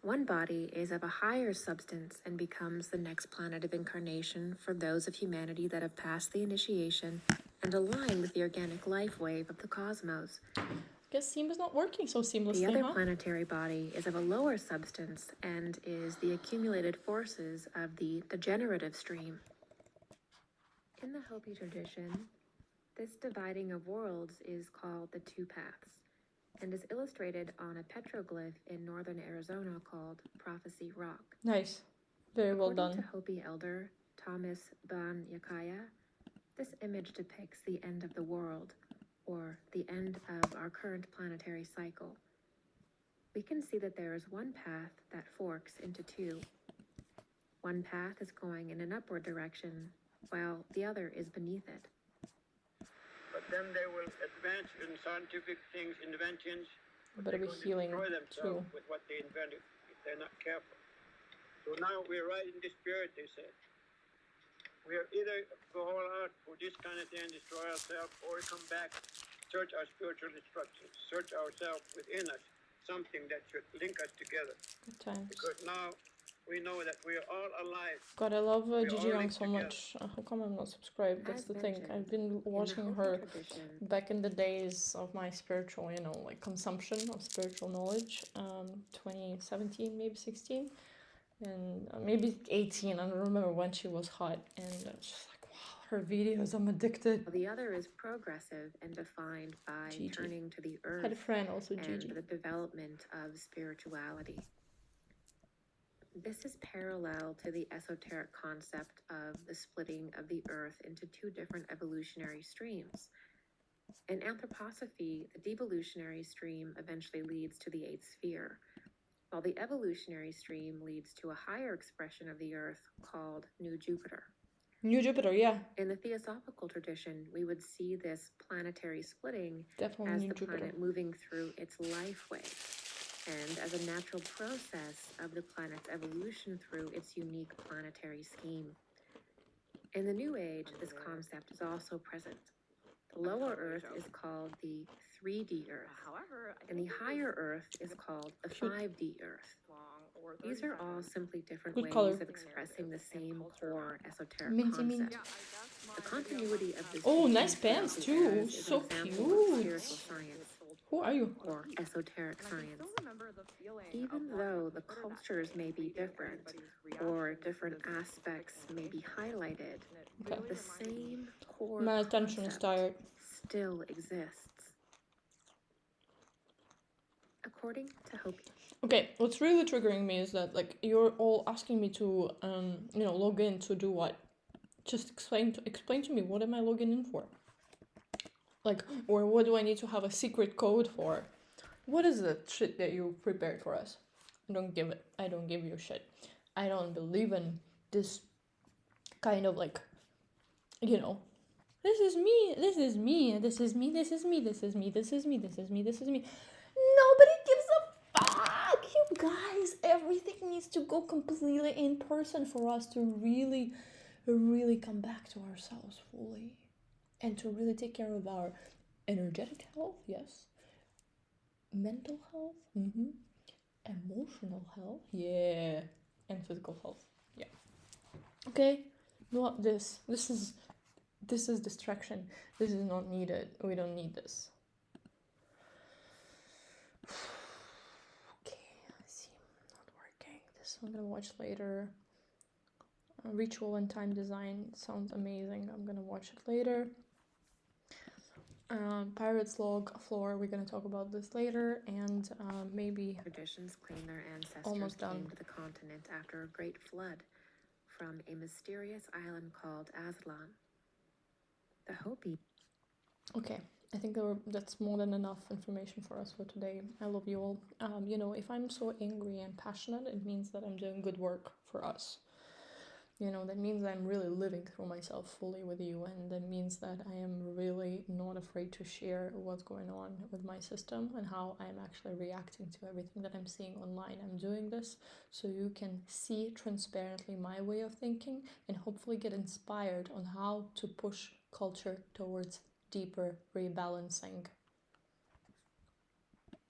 One body is of a higher substance and becomes the next planet of incarnation for those of humanity that have passed the initiation and align with the organic life wave of the cosmos. Guess Steam is not working so seamlessly, The other huh? planetary body is of a lower substance and is the accumulated forces of the degenerative stream. In the Hopi tradition, this dividing of worlds is called the Two Paths and is illustrated on a petroglyph in northern Arizona called Prophecy Rock. Nice. Very well According done. to Hopi elder Thomas Ban Yakaya, this image depicts the end of the world, or the end of our current planetary cycle. We can see that there is one path that forks into two. One path is going in an upward direction, while the other is beneath it. But then they will advance in scientific things, inventions. Better be They're going to healing destroy themselves too. with what they invented if they're not careful. So now we're right in the spirit, they said. We are either go all out for this kind of thing, destroy ourselves, or come back, search our spiritual instructions, search ourselves within us, something that should link us together. Good times. Because now we know that we are all alive. God, I love We are Gigi all Young linked so together. much. How come I'm not subscribed? That's As the thing. mentioned, I've been in the watching Hopi her tradition, back in the days of my spiritual, like consumption of spiritual knowledge. 2017, maybe 16, and maybe 18. I don't remember when she was hot, and it's just like, wow, her videos. I'm addicted. the other is progressive and defined by Gigi. turning to the Had a earth friend also, and Gigi. the development of spirituality. This is parallel to the esoteric concept of the splitting of the earth into two different evolutionary streams. In anthroposophy, the devolutionary stream eventually leads to the eighth sphere, while the evolutionary stream leads to a higher expression of the earth called New Jupiter. New Jupiter, yeah, In the theosophical tradition, we would see this planetary splitting definitely as New the Jupiter. planet moving through its life wave, and as a natural process of the planet's evolution through its unique planetary scheme. In the New Age, this concept is also present. The lower Earth is called the 3D Earth, However, I and the don't think higher Earth is called the Cute. 5D Earth. it's long or These are 30 all seconds. simply different Good ways color. of expressing the same core esoteric Minty mint. concept. Yeah, I guess my The continuity of this Oh, theme nice is pants seen too. as an So example of cute. spiritual science Who are you? or esoteric And I can science. still remember the feeling of Even walking though up the Twitter that cultures day may and be reading different everybody's or reactions to different this aspects specific may be information. highlighted, And it Okay. really the reminded me same core My attention is concept tired. still exists. According to Hopi, Okay, what's really triggering me is that like you're all asking me to log in to do what? Just explain to me, what am I logging in for? Like, or what do I need to have a secret code for? What is the shit that you prepared for us? I don't give you shit. I don't believe in this kind of like, this is me, this is me, this is me, this is me, this is me, this is me, this is me, this is me. Nobody gives a fuck, you guys. Everything needs to go completely in person for us to really, really come back to ourselves fully. And to really take care of our energetic health, yes. Mental health, emotional health, yeah. And physical health, yeah. Okay, not this. This This is distraction. This is not needed. We don't need this. Okay, I see. Not working. This I'm gonna watch later. Ritual and time design sounds amazing. I'm gonna watch it later. Pirates Log Floor, we're gonna talk about this later, and maybe Traditions claim their ancestors Almost done. came to the continent after a great flood from a mysterious island called Aslan. The Hopi. okay. I think that's more than enough information for us for today. I love you all. You know, if I'm so angry and passionate, it means that I'm doing good work for us. You know, that means I'm really living through myself fully with you, and that means that I am really not afraid to share what's going on with my system and how I'm actually reacting to everything that I'm seeing online. I'm doing this so you can see transparently my way of thinking and hopefully get inspired on how to push culture towards deeper rebalancing